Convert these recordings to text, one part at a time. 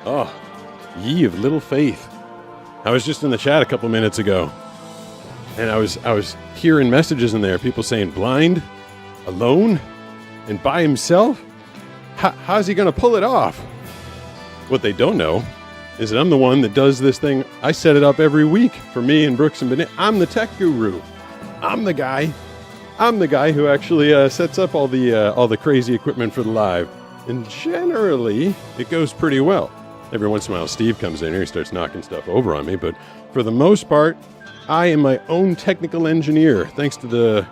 Oh, ye of little faith. I was just in the chat a couple minutes ago, and I was hearing messages in there, people saying blind, alone, and by himself? How's he going to pull it off? What they don't know is that I'm the one that does this thing. I set it up every week for me and Brooks and Benet. I'm the tech guru. I'm the guy who actually sets up all the crazy equipment for the live. And generally, it goes pretty well. Every once in a while, Steve comes in here, he starts knocking stuff over on me. But for the most part, I am my own technical engineer, thanks to the,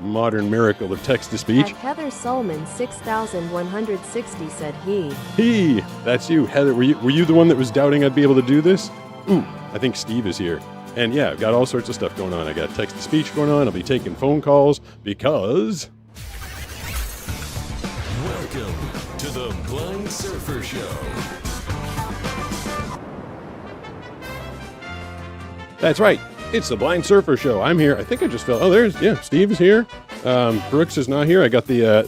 modern miracle of text-to-speech. At Heather Solomon 6160 said he. That's you, Heather. Were you the one that was doubting I'd be able to do this? I think Steve is here. And yeah, I've got all sorts of stuff going on. I got text-to-speech going on. I'll be taking phone calls because... Welcome to the Blind Surfer Show. That's right. It's the Blind Surfer Show. I'm here. I think I just fell. Oh, Steve is here. Brooks is not here. I got the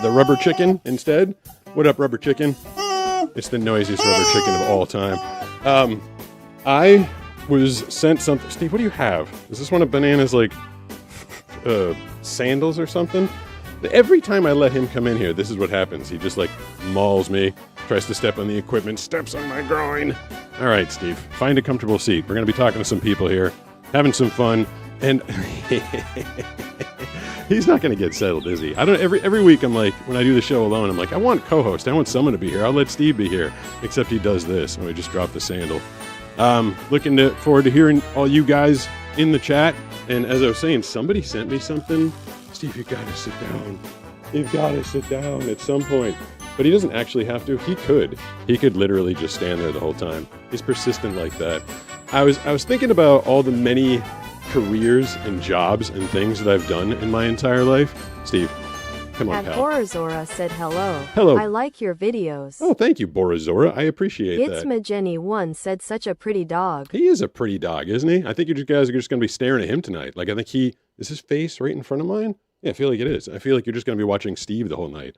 rubber chicken instead. What up, rubber chicken? It's the noisiest rubber chicken of all time. I was sent something. Steve, what do you have? Is this one of Banana's, sandals or something? Every time I let him come in here, this is what happens. He just, mauls me, tries to step on the equipment, steps on my groin. All right, Steve, find a comfortable seat. We're going to be talking to some people here, having some fun, and he's not going to get settled, is he? I don't. Every week, I'm like, when I do the show alone, I'm like, I want co-host. I want someone to be here. I'll let Steve be here. Except he does this, and we just dropped the sandal. Looking forward to hearing all you guys in the chat. And as I was saying, somebody sent me something. Steve, you gotta sit down. You've gotta sit down at some point. But he doesn't actually have to. He could. He could literally just stand there the whole time. He's persistent like that. I was thinking about all the many careers and jobs and things that I've done in my entire life. Steve, come on, pal. Borazora said hello. Hello. I like your videos. Oh, thank you, Borazora. I appreciate that. Gitsma Jenny 1 said such a pretty dog. He is a pretty dog, isn't he? I think you guys are just going to be staring at him tonight. I think is his face right in front of mine? Yeah, I feel like it is. I feel like you're just going to be watching Steve the whole night.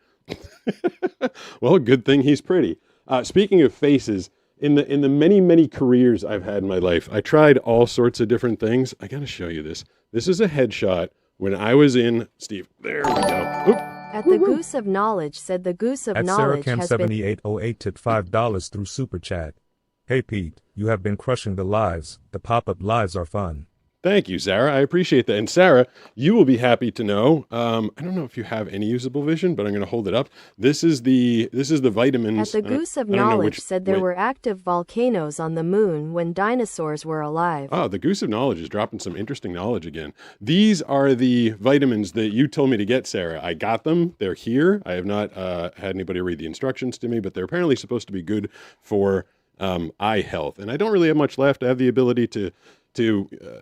Well, good thing he's pretty. Speaking of faces, in the many, many careers I've had in my life, I tried all sorts of different things. I got to show you this. This is a headshot when I was in... Steve, there we go. Oop. At the Goose of Knowledge said the Goose of Knowledge has been... At SarahCam7808 tipped $5 through Super Chat. Hey Pete, you have been crushing the lives. The pop-up lives are fun. Thank you, Sarah. I appreciate that. And Sarah, you will be happy to know. I don't know if you have any usable vision, but I'm going to hold it up. This is the vitamins. At the Goose of Knowledge said there were active volcanoes on the moon when dinosaurs were alive. Oh, the Goose of Knowledge is dropping some interesting knowledge again. These are the vitamins that you told me to get, Sarah. I got them. They're here. I have not had anybody read the instructions to me, but they're apparently supposed to be good for eye health. And I don't really have much left. I have the ability to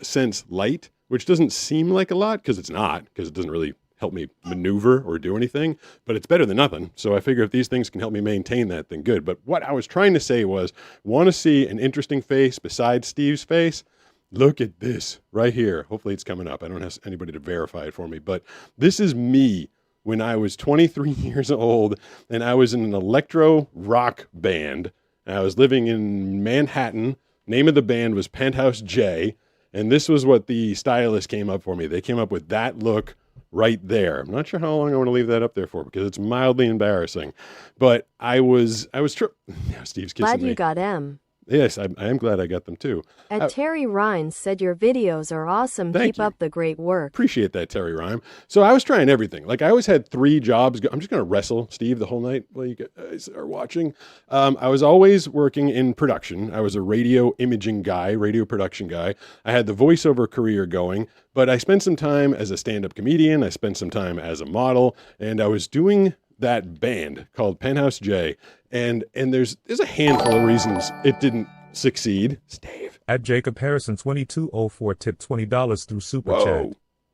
sense light, which doesn't seem like a lot because it's not, because it doesn't really help me maneuver or do anything, but it's better than nothing. So I figure if these things can help me maintain that, then good. But what I was trying to say was, want to see an interesting face besides Steve's face? Look at this right here. Hopefully it's coming up. I don't have anybody to verify it for me, but this is me when I was 23 years old and I was in an electro rock band. I was living in Manhattan. Name of the band was Penthouse J, and this was what the stylist came up for me. They came up with that look right there. I'm not sure how long I want to leave that up there for because it's mildly embarrassing. But I was Steve's kissing Glad me. you got M. Yes, I am glad I got them too. Terry Rhines said your videos are awesome. Thank Keep you. up the great work. Appreciate that, Terry Rhyme. So I was trying everything. I always had 3 jobs. I'm just going to wrestle Steve the whole night while you guys are watching. I was always working in production. I was a radio imaging guy, radio production guy. I had the voiceover career going, but I spent some time as a stand-up comedian. I spent some time as a model, and I was doing that band called Penthouse J. And there's a handful of reasons it didn't succeed. Steve. At Jacob Harrison 2204 tipped $20 through Super Chat.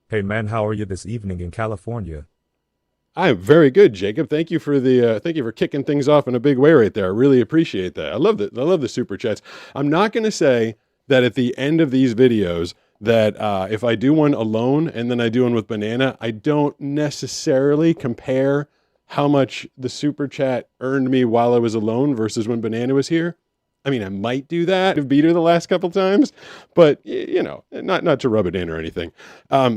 Hey man, how are you this evening in California? I'm very good, Jacob. Thank you for kicking things off in a big way right there. I really appreciate that. I love the super chats. I'm not going to say that at the end of these videos that if I do one alone and then I do one with Banana, I don't necessarily compare how much the super chat earned me while I was alone versus when Banana was here. I mean, I might do that. I've beat her the last couple times, but not to rub it in or anything.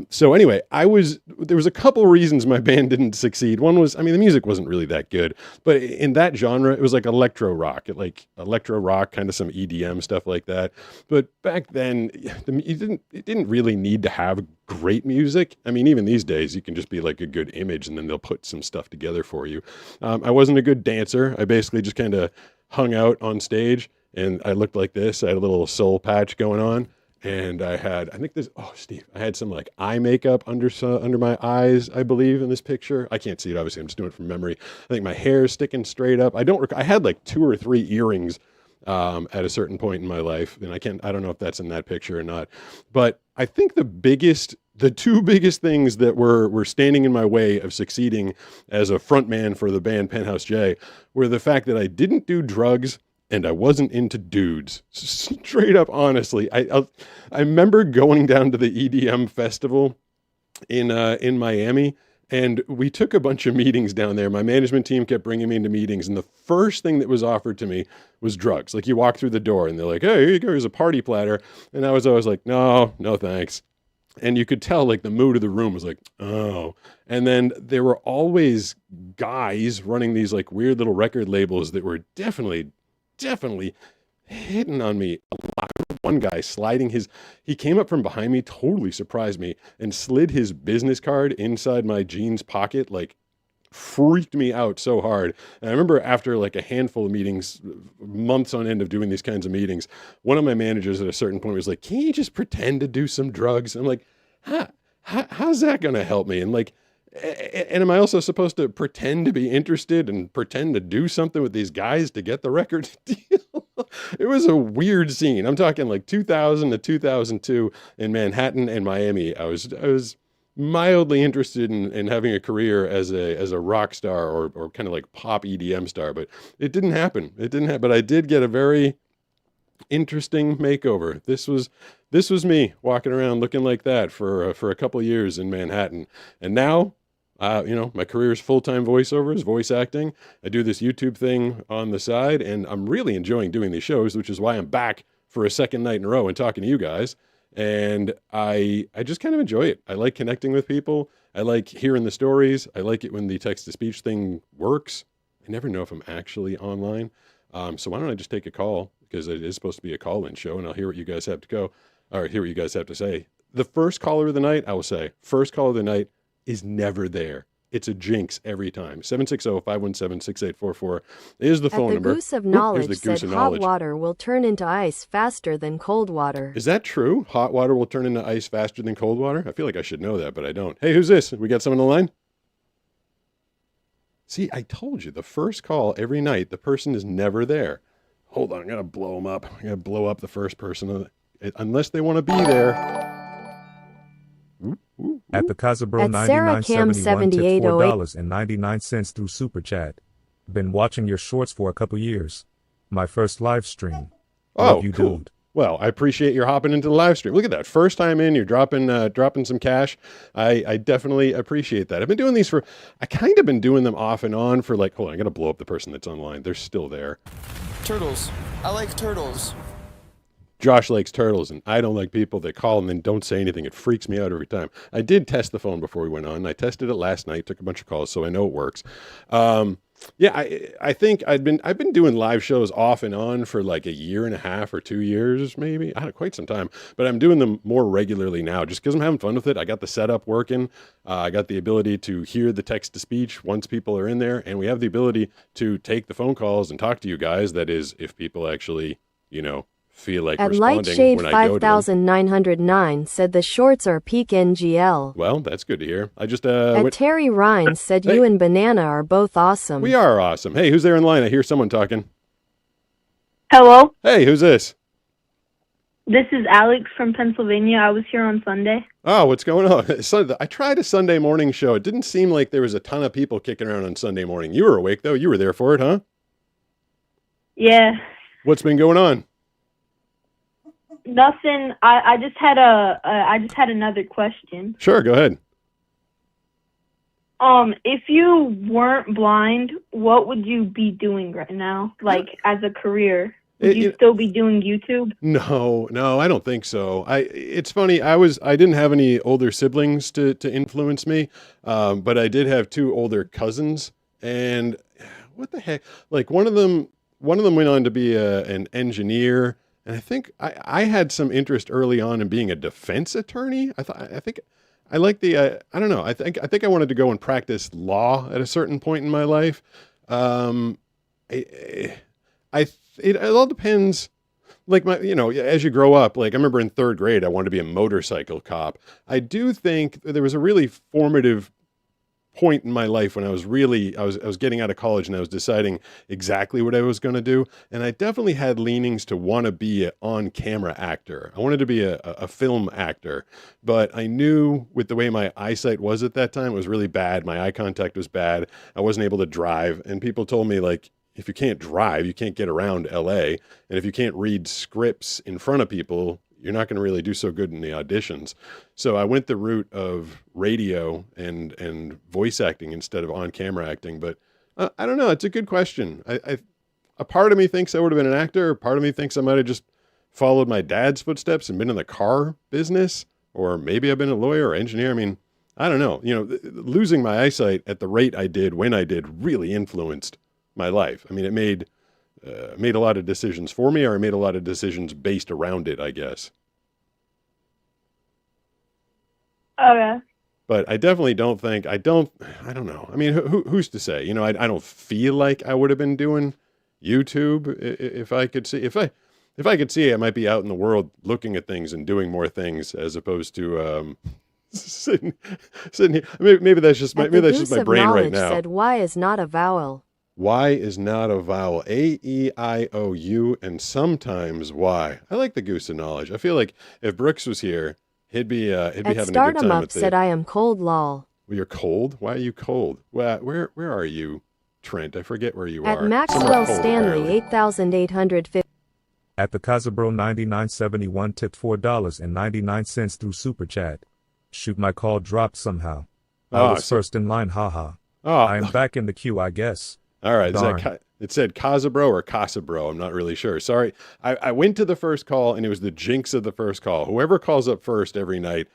So anyway, there was a couple reasons my band didn't succeed. One was, I mean, the music wasn't really that good, but in that genre, it was like electro rock, kind of some EDM stuff like that. But back then, it didn't really need to have great music. I mean, even these days, you can just be like a good image, and then they'll put some stuff together for you. I wasn't a good dancer. I basically just kind of hung out on stage, and I looked like this. I had a little soul patch going on, and I had some like eye makeup under my eyes, I believe, in this picture. I can't see it, obviously. I'm just doing it from memory. I think my hair is sticking straight up. I had like 2 or 3 earrings at a certain point in my life, and I don't know if that's in that picture or not. But I think the 2 biggest things that were standing in my way of succeeding as a frontman for the band Penthouse J were the fact that I didn't do drugs and I wasn't into dudes. Straight up, honestly. I remember going down to the EDM festival in Miami, and we took a bunch of meetings down there. My management team kept bringing me into meetings, and the first thing that was offered to me was drugs. Like, you walk through the door and they're like, "Hey, here you go, here's a party platter." And I was always like, no thanks. And you could tell like the mood of the room was like, oh. And then there were always guys running these like weird little record labels that were definitely hitting on me a lot. One guy he came up from behind me, totally surprised me, and slid his business card inside my jeans pocket, like freaked me out so hard. And I remember after like a handful of meetings, months on end of doing these kinds of meetings, one of my managers at a certain point was like, "Can you just pretend to do some drugs?" I'm like, how's that going to help me? And like, and am I also supposed to pretend to be interested and pretend to do something with these guys to get the record deal? It was a weird scene. I'm talking like 2000 to 2002 in Manhattan and Miami. I was mildly interested in having a career as a rock star or kind of like pop EDM star, but it didn't happen. But I did get a very interesting makeover. This was me walking around looking like that for a couple of years in Manhattan. And now, my career is full-time voiceovers, voice acting. I do this YouTube thing on the side, and I'm really enjoying doing these shows, which is why I'm back for a second night in a row and talking to you guys. And I just kind of enjoy it. I like connecting with people. I like hearing the stories. I like it when the text-to-speech thing works. I never know if I'm actually online. So why don't I just take a call, because it is supposed to be a call-in show, and I'll hear what you guys have to say. The first caller of the night, I will say, first caller of the night is never there. It's a jinx every time. 760-517-6844 is the phone number. The Goose of Knowledge said hot water will turn into ice faster than cold water. Is that true? Hot water will turn into ice faster than cold water? I feel like I should know that, but I don't. Hey, who's this? We got someone on the line? See, I told you, the first call every night, the person is never there. Hold on, I gotta blow them up. I gotta blow up the first person, unless they want to be there. At the Casabro At Sarah 9971 tips Cam $4.99 through Super Chat. Been watching your shorts for a couple years. My first live stream. Oh, you cool. Dude. Well, I appreciate your hopping into the live stream. Look at that. First time in, you're dropping some cash. I definitely appreciate that. I've been doing these I kind of been doing them off and on for like, hold on, I got to blow up the person that's online. They're still there. Turtles. I like turtles. Josh likes turtles, and I don't like people that call and then don't say anything. It freaks me out every time. I did test the phone before we went on. I tested it last night, took a bunch of calls, so I know it works. I think I've been doing live shows off and on for like a year and a half or 2 years, maybe. I don't quite some time, but I'm doing them more regularly now just because I'm having fun with it. I got the setup working. I got the ability to hear the text to speech once people are in there, and we have the ability to take the phone calls and talk to you guys. That is, if people actually, feel like At responding Lightshade when I go to them. 5909 said the shorts are peak NGL. Well, that's good to hear. I just Terry Rhines said Hey. you and Banana are both awesome. We are awesome. Hey, who's there in line? I hear someone talking. Hello, Hey, who's this? this is Alex from Pennsylvania. I was here on Sunday. Oh, what's going on? I tried a Sunday morning show. It didn't seem like there was a ton of people kicking around on Sunday morning. You were awake though. You were there for it, huh? Yeah, What's been going on? nothing. I just had another question. Sure, go ahead. If you weren't blind, what would you be doing right now, like as a career? Would you still be doing YouTube? No, I don't think so. It's funny. I didn't have any older siblings to influence me, but I did have two older cousins, and what the heck? Like one of them went on to be an engineer, and I think I had some interest early on in being a defense attorney. I think I like I don't know. I think I wanted to go and practice law at a certain point in my life. I, it all depends. Like as you grow up, like I remember in third grade, I wanted to be a motorcycle cop. I do think there was a really formative point in my life when I was getting out of college and I was deciding exactly what I was going to do. And I definitely had leanings to want to be an on-camera actor. I wanted to be a film actor, but I knew with the way my eyesight was at that time, it was really bad. My eye contact was bad. I wasn't able to drive. And people told me, like, if you can't drive, you can't get around LA. And if you can't read scripts in front of people, you're not going to really do so good in the auditions. So I went the route of radio and voice acting instead of on-camera acting. But I don't know. It's a good question. A part of me thinks I would have been an actor. A part of me thinks I might have just followed my dad's footsteps and been in the car business. Or maybe I've been a lawyer or engineer. I mean, I don't know. Losing my eyesight at the rate I did when I did really influenced my life. I mean, it made a lot of decisions for me, or I made a lot of decisions based around it, I guess. Okay. But I definitely don't think, I don't know. I mean, who's to say? I don't feel like I would have been doing YouTube if I could see, if I could see, I might be out in the world looking at things and doing more things as opposed to, sitting here. Maybe that's just my brain right now. Said Y is not a vowel. Y is not a vowel. A-E-I-O-U and sometimes Y. I like the goose of knowledge. I feel like if Brooks was here, he'd be having a good Stardom time. Up said I am cold, lol. Well, you're cold? Why are you cold? Where are you, Trent? I forget where you are. At Maxwell Stanley 8,850. At the Casabro 9971 tipped $4.99 through Super Chat. Shoot, my call dropped somehow. I was first in line, haha. I am back in the queue, I guess. All right. It said Casabro or Casabro. I'm not really sure. Sorry. I went to the first call and it was the jinx of the first call. Whoever calls up first every night,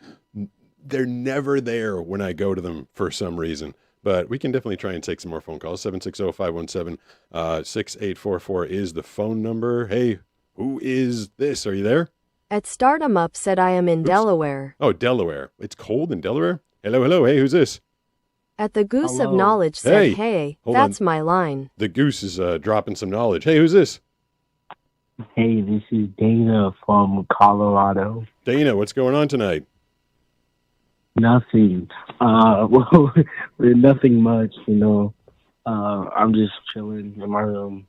they're never there when I go to them for some reason. But we can definitely try and take some more phone calls. 760-517-6844 is the phone number. Hey, who is this? Are you there? At Stardom Up said I am in Delaware. Oh, Delaware. It's cold in Delaware? Hello. Hey, who's this? At the Goose of Knowledge said, hey, that's my line. The Goose is dropping some knowledge. Hey, who's this? Hey, this is Dana from Colorado. Dana, what's going on tonight? Nothing. Well, nothing much, I'm just chilling in my room.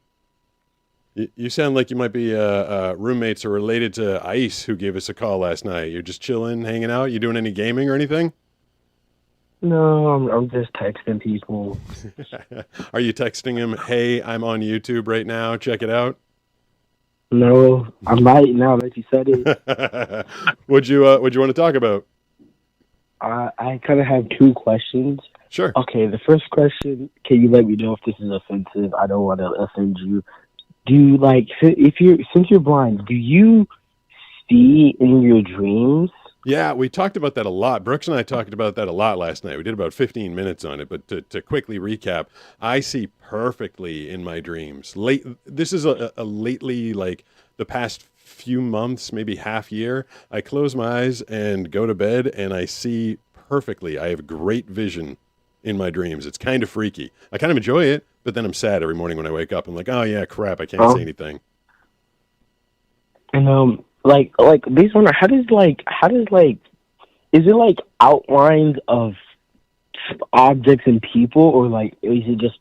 You sound like you might be roommates or related to Ice, who gave us a call last night. You're just chilling, hanging out? You doing any gaming or anything? No, I'm just texting people. Are you texting him, hey, I'm on YouTube right now, check it out? No, I might now that you said it. What'd you want to talk about? I kind of have two questions. Sure. Okay, the first question, can you let me know if this is offensive? I don't want to offend you. Do you, since you're blind, do you see in your dreams? Yeah, we talked about that a lot. Brooks and I talked about that a lot last night. We did about 15 minutes on it, but to quickly recap, I see perfectly in my dreams. This is a lately, like the past few months, maybe half year, I close my eyes and go to bed and I see perfectly. I have great vision in my dreams. It's kind of freaky. I kind of enjoy it, but then I'm sad every morning when I wake up. I'm like, oh yeah, crap, I can't see anything. And based on is it like outlines of objects and people, or is it just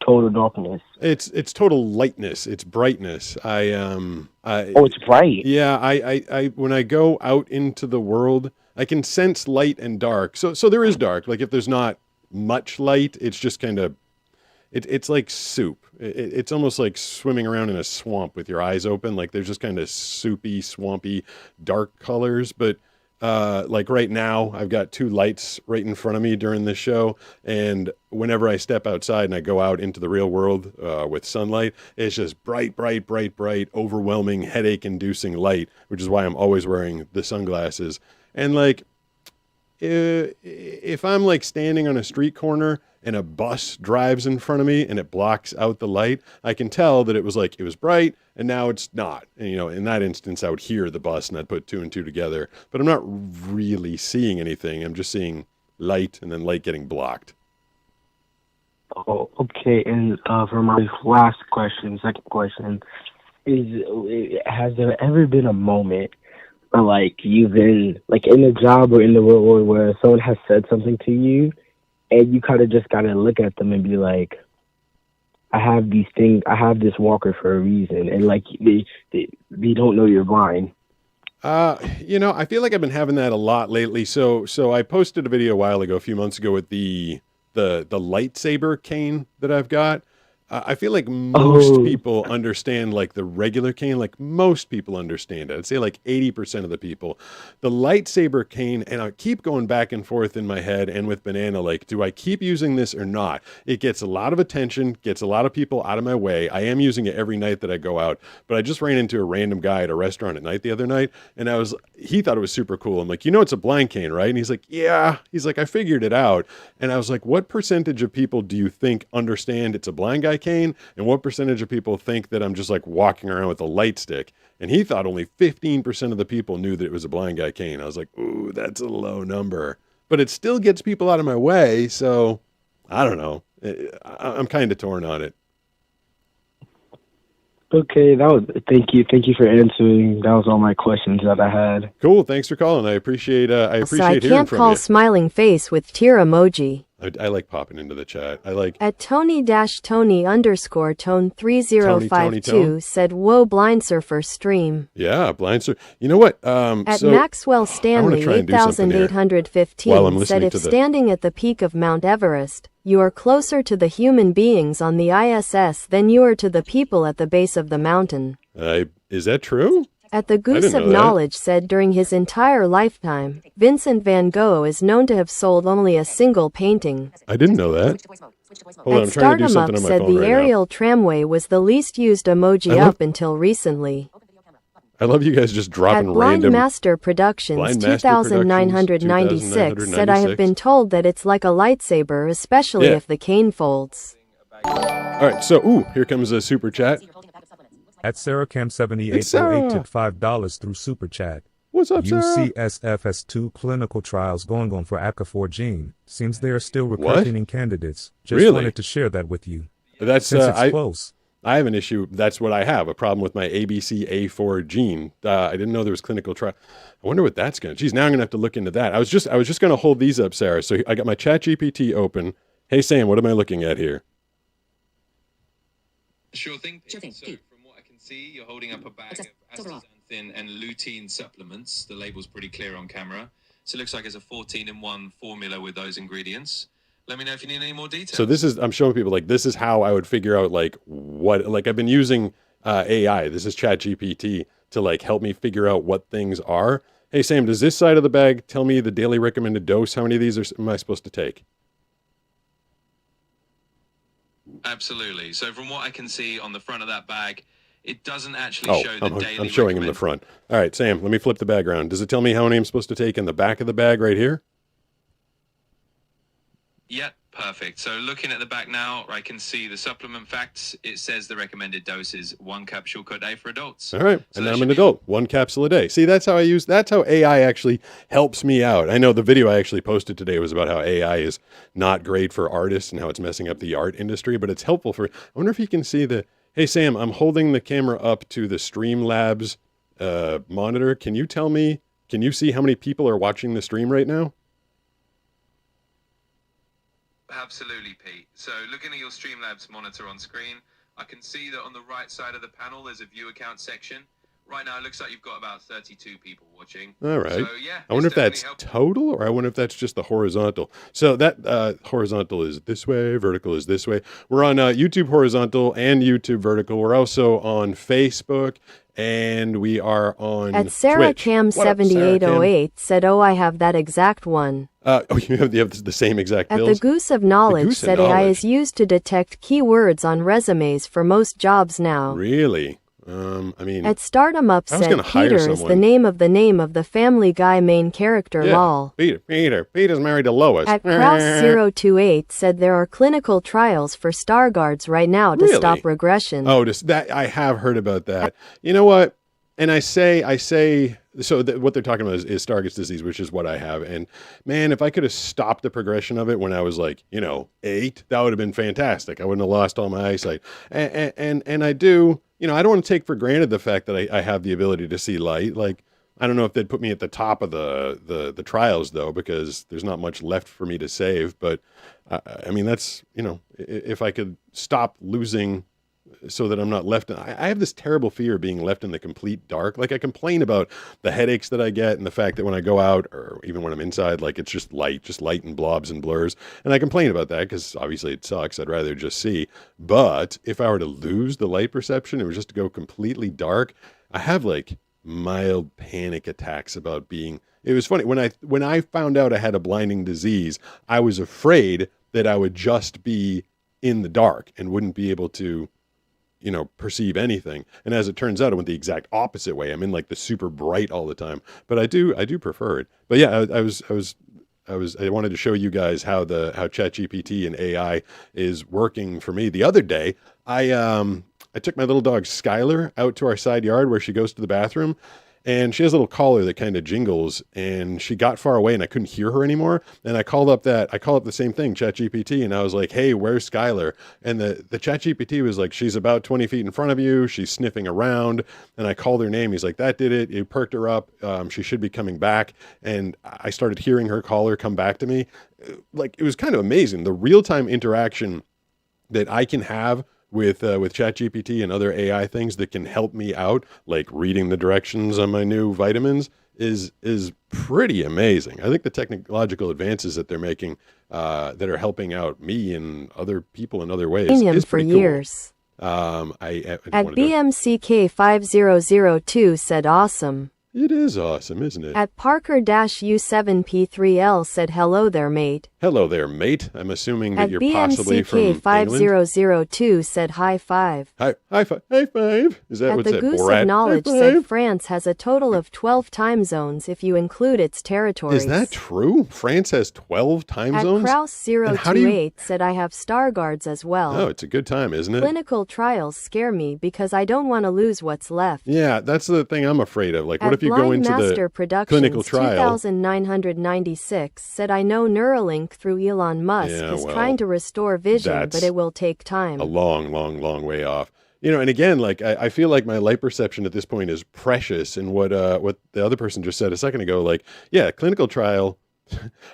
total darkness? It's total lightness. It's brightness. It's bright. Yeah, I when I go out into the world, I can sense light and dark. So there is dark. Like if there's not much light, it's just kind of it's like soup. It's almost like swimming around in a swamp with your eyes open. Like there's just kind of soupy, swampy, dark colors. But like right now, I've got two lights right in front of me during this show, and whenever I step outside and I go out into the real world with sunlight, it's just bright, bright, bright, bright, overwhelming, headache-inducing light, which is why I'm always wearing the sunglasses. And like, if I'm like standing on a street corner and a bus drives in front of me and it blocks out the light, I can tell that it was bright and now it's not. And, you know, in that instance, I would hear the bus and I'd put two and two together, but I'm not really seeing anything. I'm just seeing light and then light getting blocked. Oh, okay. And for my last question, second question, has there ever been a moment where, like, you've been, like, in a job or in the real world where someone has said something to you and you kind of just got to look at them and be like, I have this walker for a reason, and, like, they don't know you're blind? You know, I feel like I've been having that a lot lately. So I posted a video a while ago, a few months ago, with the lightsaber cane that I've got. I feel like most people understand like the regular cane, like most people understand it. I'd say like 80% of the people. The lightsaber cane, and I keep going back and forth in my head and with Banana, like, do I keep using this or not? It gets a lot of attention, gets a lot of people out of my way. I am using it every night that I go out, but I just ran into a random guy at a restaurant at night the other night, and he thought it was super cool. I'm like, you know, it's a blind cane, right? And he's like, yeah. He's like, I figured it out. And I was like, what percentage of people do you think understand it's a blind guy cane, and what percentage of people think that I'm just like walking around with a light stick? And he thought only 15% of the people knew that it was a blind guy cane. I was like, ooh, that's a low number, but it still gets people out of my way. So I don't know. I'm kind of torn on it. Okay, thank you for answering. That was all my questions that I had. Cool, thanks for calling. I appreciate hearing from you. I can't call smiling face with tear emoji. I like popping into the chat. I like at Tony-Tony_tone 3052 said, "Whoa, blind surfer stream." Yeah, blind surfer. You know what? At Maxwell Stanley 8815 said, "If standing at the peak of Mount Everest, you are closer to the human beings on the ISS than you are to the people at the base of the mountain." Is that true? At the Goose of Knowledge said, during his entire lifetime, Vincent van Gogh is known to have sold only a single painting. I didn't know that. Hold on, I'm trying to do something on my phone right now. Said the aerial tramway was the least used emoji up until recently. I love you guys just dropping at Blind random. Master Productions 2996 said, "I have been told that it's like a lightsaber, especially if the cane folds." All right, so here comes a super chat. At SarahCam7808 took $5 through Super Chat. What's up, Sarah? UCSF has 2 clinical trials going on for ACA4 gene. Seems they are still recruiting candidates. Just wanted to share that with you. That's since it's close. I have an issue. That's what I have, a problem with my ABCA4 gene. I didn't know there was clinical trial. I wonder what that's going to... Geez, now I'm going to have to look into that. I was just going to hold these up, Sarah. So I got my ChatGPT open. Hey, Sam, what am I looking at here? Sure thing. So from what I can see, you're holding up a bag of astaxanthin and lutein supplements. The label's pretty clear on camera. So it looks like it's a 14-in-1 formula with those ingredients. Let me know if you need any more details. So this is, I'm showing people, like, this is how I would figure out, like, what, like, I've been using AI. This is ChatGPT to, like, help me figure out what things are. Hey, Sam, does this side of the bag tell me the daily recommended dose? How many of these am I supposed to take? Absolutely. So from what I can see on the front of that bag, it doesn't actually show the daily. I'm showing him the front. All right, Sam, let me flip the bag around. Does it tell me how many I'm supposed to take in the back of the bag right here? Yep, perfect. So looking at the back now, I can see the supplement facts. It says the recommended dose is 1 capsule per day for adults. All right, so and I'm an adult. 1 capsule a day. See, that's how AI actually helps me out. I know the video I actually posted today was about how AI is not great for artists and how it's messing up the art industry, but it's helpful for... I wonder if you can see the... Hey, Sam, I'm holding the camera up to the Streamlabs monitor. Can you tell me, can you see how many people are watching the stream right now? Absolutely, Pete. So looking at your Streamlabs monitor on screen, I can see that on the right side of the panel, there's a view account section Right now, it looks like you've got about 32 people watching. All right. So, yeah, I wonder if that's total, or I wonder if that's just the horizontal. So that horizontal is this way, vertical is this way. We're on YouTube horizontal and YouTube vertical. We're also on Facebook, and we are on At Sarah Twitch. Cam 7808 said, "Oh, I have that exact one." You have the same exact At bills? the Goose of Knowledge said AI is used to detect keywords on resumes for most jobs now. Really? I mean, at Stardom Up said Peter is the name of the Family Guy main character. Lol. Peter's married to Lois. At Kraus028 said there are clinical trials for Starguards right now to stop regression. Oh, that I have heard about that. You know what? And I say, so what they're talking about is Stargardt's disease, which is what I have. And man, if I could have stopped the progression of it when I was like, 8, that would have been fantastic. I wouldn't have lost all my eyesight. And I do, I don't want to take for granted the fact that I have the ability to see light. Like, I don't know if they'd put me at the top of the trials though, because there's not much left for me to save. But I mean, that's, if I could stop losing so that I'm not left in, I have this terrible fear of being left in the complete dark. Like, I complain about the headaches that I get and the fact that when I go out, or even when I'm inside, like, it's just light and blobs and blurs. And I complain about that because obviously it sucks. I'd rather just see. But if I were to lose the light perception, it was just to go completely dark. I have like mild panic attacks about being, it was funny when I found out I had a blinding disease, I was afraid that I would just be in the dark and wouldn't be able to perceive anything. And as it turns out, I went the exact opposite way. I'm in like the super bright all the time, but I do prefer it. But yeah, I wanted to show you guys how ChatGPT and AI is working for me. The other day, I took my little dog Skylar out to our side yard where she goes to the bathroom, and she has a little collar that kind of jingles, and she got far away and I couldn't hear her anymore. And I called up the same thing, ChatGPT, and I was like, "Hey, where's Skylar?" And the ChatGPT was like, "She's about 20 feet in front of you. She's sniffing around." And I called her name. He's like, "That did it. You perked her up. She should be coming back." And I started hearing her collar come back to me. Like, it was kind of amazing. The real-time interaction that I can have with ChatGPT and other AI things that can help me out, like reading the directions on my new vitamins, is pretty amazing. I think the technological advances that they're making that are helping out me and other people in other ways is pretty cool. Years. At BMCK5002 said awesome. It is awesome, isn't it? At Parker-U7P3L said hello there, mate. Hello there, mate. I'm assuming that you're possibly from England. At BMCK5002 said high five. High five. Is that what's that? At the Goose of Knowledge said France has a total of 12 time zones if you include its territories. Is that true? France has 12 time zones? At Kraus028 said I have Starguards as well. Oh, it's a good time, isn't it? Clinical trials scare me because I don't want to lose what's left. Yeah, that's the thing I'm afraid of. Like, what if you go into the clinical trial? 2996 said I know Neuralink through Elon Musk is trying to restore vision, but it will take time. A long, long, long way off. And again, like, I feel like my light perception at this point is precious. And what the other person just said a second ago, like, yeah, clinical trial,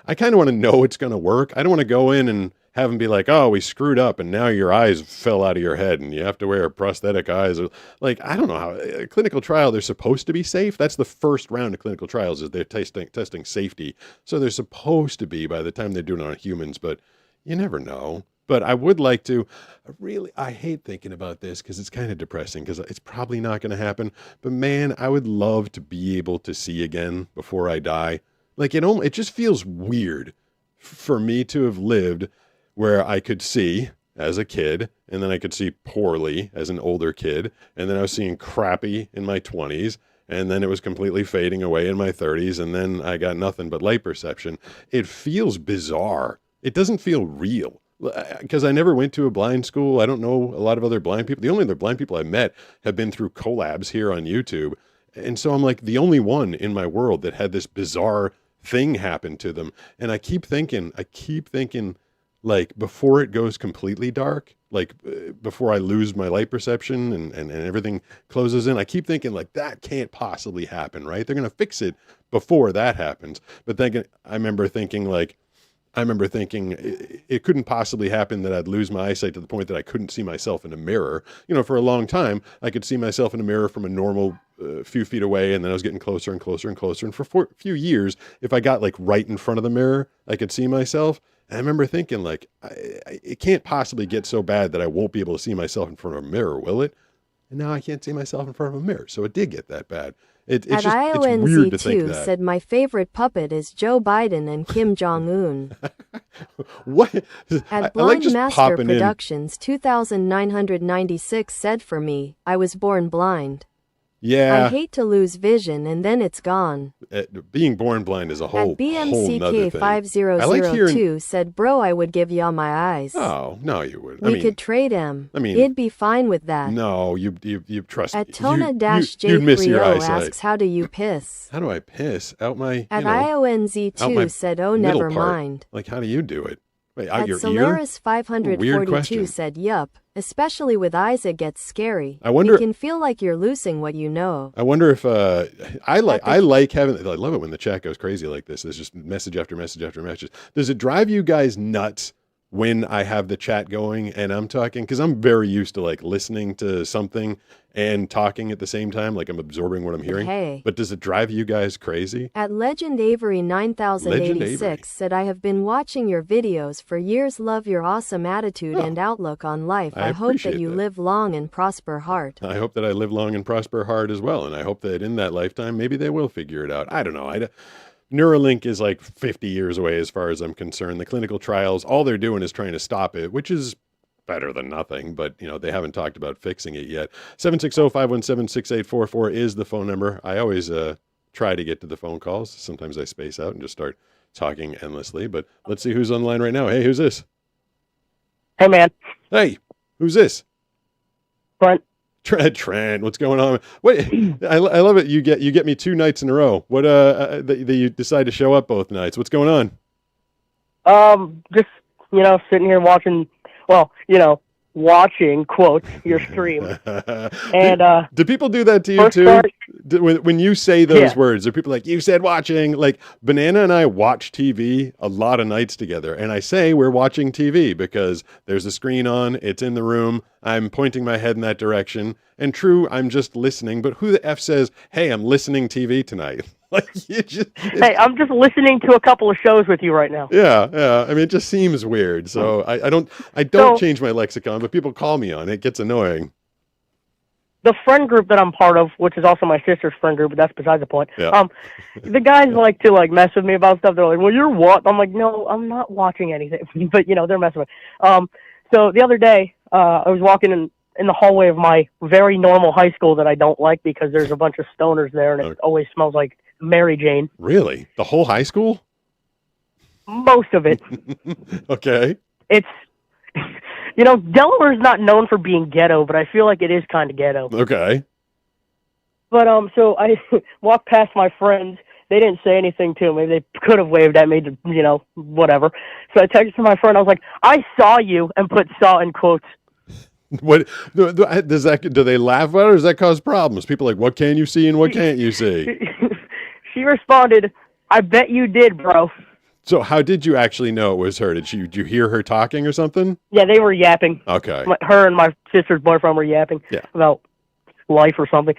I kind of want to know it's going to work. I don't want to go in and have them be like, "Oh, we screwed up and now your eyes fell out of your head and you have to wear prosthetic eyes." Or, like, I don't know how a clinical trial, they're supposed to be safe. That's the first round of clinical trials, is they're testing safety. So they're supposed to be by the time they're doing it on humans, but you never know. But I would like to, I hate thinking about this because it's kind of depressing because it's probably not going to happen. But man, I would love to be able to see again before I die. Like, it just feels weird for me to have lived where I could see as a kid, and then I could see poorly as an older kid, and then I was seeing crappy in my 20s, and then it was completely fading away in my 30s, and then I got nothing but light perception. It feels bizarre. It doesn't feel real, because I never went to a blind school. I don't know a lot of other blind people. The only other blind people I met have been through collabs here on YouTube, and so I'm like the only one in my world that had this bizarre thing happen to them. And I keep thinking, like, before it goes completely dark, like before I lose my light perception and everything closes in, I keep thinking, like, that can't possibly happen, right? They're going to fix it before that happens. But then I remember thinking, like, I remember thinking it couldn't possibly happen that I'd lose my eyesight to the point that I couldn't see myself in a mirror. You know, for a long time, I could see myself in a mirror from a normal few feet away, and then I was getting closer and closer and closer. And for a few years, if I got like right in front of the mirror, I could see myself. And I remember thinking, like, it can't possibly get so bad that I won't be able to see myself in front of a mirror, will it? And now I can't see myself in front of a mirror. So it did get that bad. It's At just, it's weird to think that. said my favorite puppet is Joe Biden and Kim Jong-un. What? At Blind Master Productions 2996 said for me, I was born blind. Yeah. I hate to lose vision and then it's gone. Being born blind is a whole At BMCK5002 said, bro, I would give y'all my eyes. Oh, no, you would. We could trade him. He'd be fine with that. No, you trust me. At Tona-J3O asks, how do you piss? How do I piss? Out my, At IONZ2 said, oh, never mind. Like, how do you do it? Wait, out At your Solaris ear? 542 said, yup. Especially with eyes, it gets scary. I wonder. You can feel like you're losing what you know. I wonder if I like having. I love it when the chat goes crazy like this. There's just message after message after message. Does it drive you guys nuts when I have the chat going and I'm talking? Because I'm very used to like listening to something and talking at the same time, like I'm absorbing what I'm hearing. Hey. But does it drive you guys crazy? At Legend Avery 9086 said, I have been watching your videos for years. Love your awesome attitude and outlook on life. I hope that you live long and prosper hard. I hope that I live long and prosper hard as well. And I hope that in that lifetime, maybe they will figure it out. I don't know. Neuralink is like 50 years away as far as I'm concerned. The clinical trials, all they're doing is trying to stop it, which is better than nothing, but you know, they haven't talked about fixing it yet. 760-517-6844 is the phone number. I always try to get to the phone calls. Sometimes I space out and just start talking endlessly, but let's see who's on the line right now. Hey, who's this? Hey, man. Hey, who's this? Trent. Trent, what's going on? Wait, I love it. You get me 2 nights in a row. What that you decide to show up both nights? What's going on? Just sitting here watching. Well, watching quotes your stream. And do people do that to you too? When you say those words, are people like, you said watching? Like Banana and I watch TV a lot of nights together, and I say we're watching TV because there's a screen on, it's in the room, I'm pointing my head in that direction, and true, I'm just listening. But who the F says, hey, I'm listening TV tonight? Like hey, I'm just listening to a couple of shows with you right now. Yeah. I mean, it just seems weird. So I don't change my lexicon, but people call me on it. It gets annoying. The friend group that I'm part of, which is also my sister's friend group, but that's beside the point. Yeah. The guys like to mess with me about stuff. They're like, "Well, you're what?" I'm like, "No, I'm not watching anything." But they're messing with me. So the other day, I was walking in the hallway of my very normal high school that I don't like because there's a bunch of stoners there, and it always smells like Mary Jane. Really? The whole high school? Most of it. Okay. It's, Delaware's not known for being ghetto, but I feel like it is kind of ghetto. Okay. But, so I walked past my friends. They didn't say anything to me. They could have waved at me, whatever. So I texted my friend. I was like, I saw you, and put saw in quotes. What does that? Do they laugh at it, or does that cause problems? People are like, what can you see and what can't you see? She responded, I bet you did, bro. So how did you actually know it was her? Did you hear her talking or something? Yeah, they were yapping. Okay. Her and my sister's boyfriend were yapping about life or something.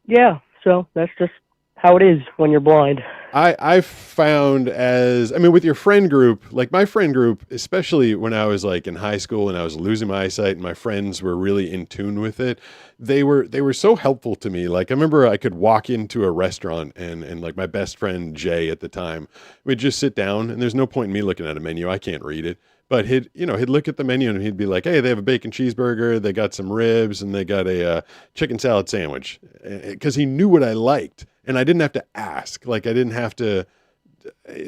Yeah, so that's just how it is when you're blind. I've found with your friend group, like my friend group, especially when I was like in high school and I was losing my eyesight and my friends were really in tune with it, they were so helpful to me. Like I remember I could walk into a restaurant and like my best friend Jay at the time would just sit down, and there's no point in me looking at a menu. I can't read it. But he'd look at the menu and he'd be like, hey, they have a bacon cheeseburger, they got some ribs, and they got a chicken salad sandwich. Because he knew what I liked. And I didn't have to ask. Like, I didn't have to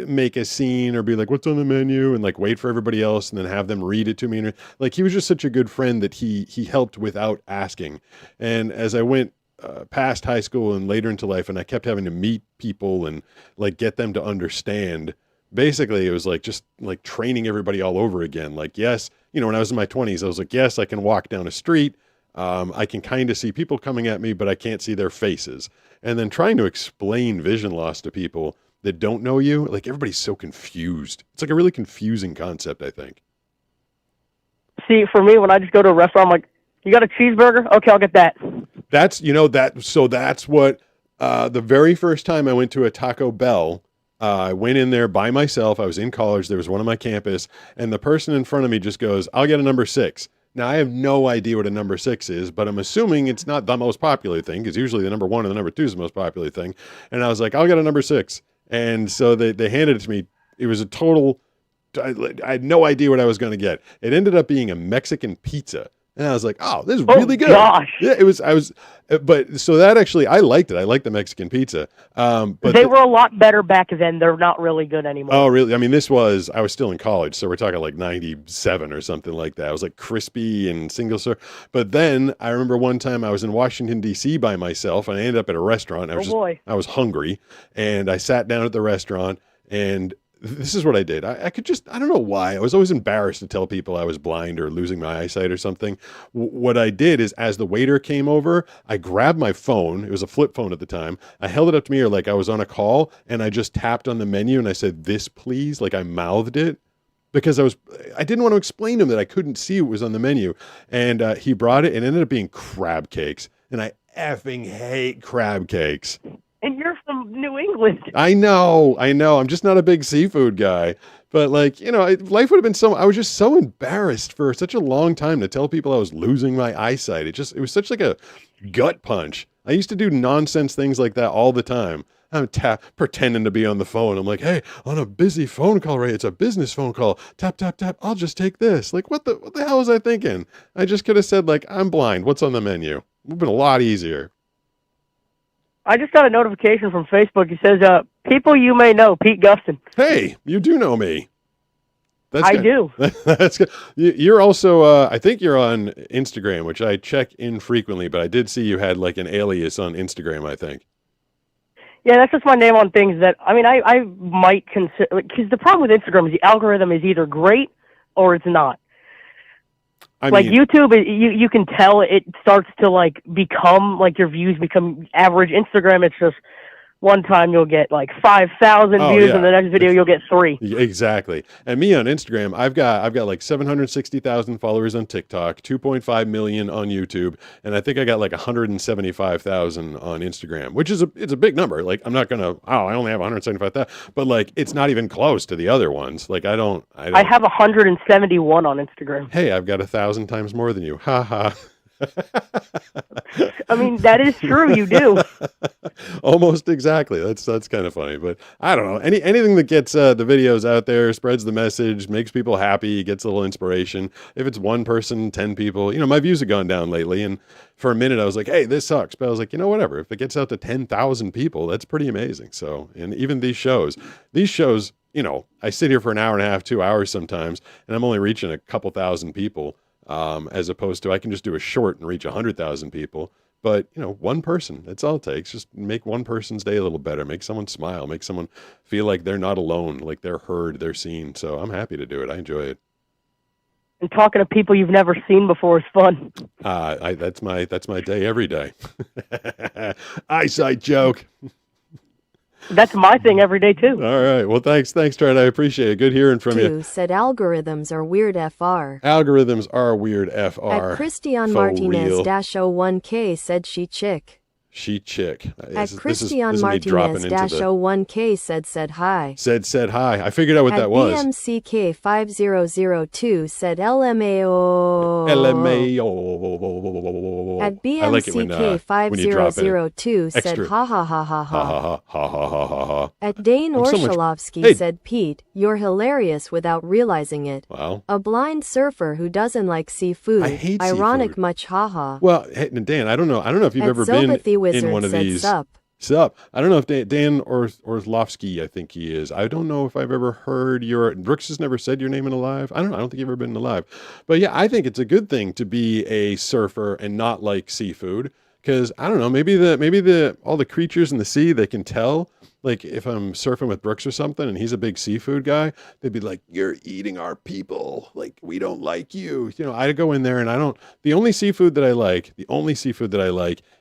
make a scene or be like, what's on the menu? And like wait for everybody else and then have them read it to me. And like, he was just such a good friend that he helped without asking. And as I went past high school and later into life, and I kept having to meet people and like get them to understand, basically it was like just like training everybody all over again. Like, yes, when I was in my 20s, I was like, yes, I can walk down a street. I can kind of see people coming at me, but I can't see their faces. And then trying to explain vision loss to people that don't know you, like everybody's so confused. It's like a really confusing concept, I think. See, for me, when I just go to a restaurant, I'm like, you got a cheeseburger? Okay, I'll get that. That's what the very first time I went to a Taco Bell, I went in there by myself. I was in college. There was one on my campus, and the person in front of me just goes, "I'll get a number 6." Now, I have no idea what a number 6 is, but I'm assuming it's not the most popular thing, because usually the number 1 and the number 2 is the most popular thing. And I was like, "I'll get a number 6." And so they handed it to me. It was a total, I had no idea what I was going to get. It ended up being a Mexican pizza. And I was like, "Oh, this is really good." Gosh. Yeah, but so that actually, I liked it. I liked the Mexican pizza. But they were a lot better back then. They're not really good anymore. Oh, really? I mean, I was still in college, so we're talking like 97 or something like that. I was like crispy and single serve. But then I remember one time I was in Washington, D.C. by myself, and I ended up at a restaurant. I was hungry, and I sat down at the restaurant, and this is what I did. I don't know why. I was always embarrassed to tell people I was blind or losing my eyesight or something. What I did is, as the waiter came over, I grabbed my phone. It was a flip phone at the time. I held it up to me like I was on a call, and I just tapped on the menu and I said, "This, please." Like I mouthed it because I didn't want to explain to him that I couldn't see what was on the menu. And he brought it, and it ended up being crab cakes. And I effing hate crab cakes. And you're from New England. I know. I'm just not a big seafood guy. But life would have been I was just so embarrassed for such a long time to tell people I was losing my eyesight. It was such like a gut punch. I used to do nonsense things like that all the time. I'm pretending to be on the phone. I'm like, "Hey, on a busy phone call, Ray. It's a business phone call. Tap, tap, tap. I'll just take this." Like, what the hell was I thinking? I just could have said, like, "I'm blind. What's on the menu?" It would have been a lot easier. I just got a notification from Facebook. It says, people you may know, Pete Guston. Hey, you do know me. I do. That's good. You're also, I think you're on Instagram, which I check infrequently, but I did see you had like an alias on Instagram, I think. Yeah, that's just my name on things that, I might consider, because the problem with Instagram is the algorithm is either great or it's not. YouTube, you can tell it starts to become your views become average. Instagram, it's just one time you'll get 5,000 views, and the next video you'll get 3. Exactly. And me on Instagram, I've got like 760,000 followers on TikTok, 2.5 million on YouTube, and I think I got like 175,000 on Instagram, which is it's a big number. Like I'm not gonna I only have 175,000, but it's not even close to the other ones. Like I have 171 on Instagram. Hey, I've got 1,000 times more than you. Ha ha. That is true. You do. Almost exactly. That's kind of funny, but I don't know. Anything that gets the videos out there, spreads the message, makes people happy, gets a little inspiration. If it's one person, 10 people, my views have gone down lately. And for a minute I was like, "Hey, this sucks." But I was like, whatever. If it gets out to 10,000 people, that's pretty amazing. So, and even these shows, I sit here for an hour and a half, 2 hours sometimes, and I'm only reaching a couple thousand people. As opposed to I can just do a short and reach 100,000 people. But, one person, that's all it takes. Just make one person's day a little better. Make someone smile. Make someone feel like they're not alone, like they're heard, they're seen. So I'm happy to do it. I enjoy it. And talking to people you've never seen before is fun. That's my day every day. Eyesight joke. That's my thing every day, too. All right. Well, thanks, Trent. I appreciate it. Good hearing from you. Said algorithms are weird FR. Algorithms are weird FR. At Christian Martinez-01K said she chick. She chick. At Christian Martinez-01K said hi. Said hi. I figured out what that was. BMCK 5002 said LMAO. LMAO. At BMCK 5002 said ha ha ha ha ha. Ha ha ha ha ha ha. At Dane Orshalovsky said, "Pete, you're hilarious without realizing it." Wow. A blind surfer who doesn't like seafood. I hate ironic seafood. Much haha. Well, hey, Dan, I don't know if you've ever been in one of these. Sup. I don't know if Dan Orlovsky, I think he is. I don't know if I've ever heard Brooks has never said your name in a live. I don't know. I don't think you've ever been in a live. But yeah, I think it's a good thing to be a surfer and not like seafood. Because I don't know, maybe all the creatures in the sea, they can tell. Like if I'm surfing with Brooks or something and he's a big seafood guy, they'd be like, "You're eating our people. Like we don't like you." I go in there and the only seafood that I like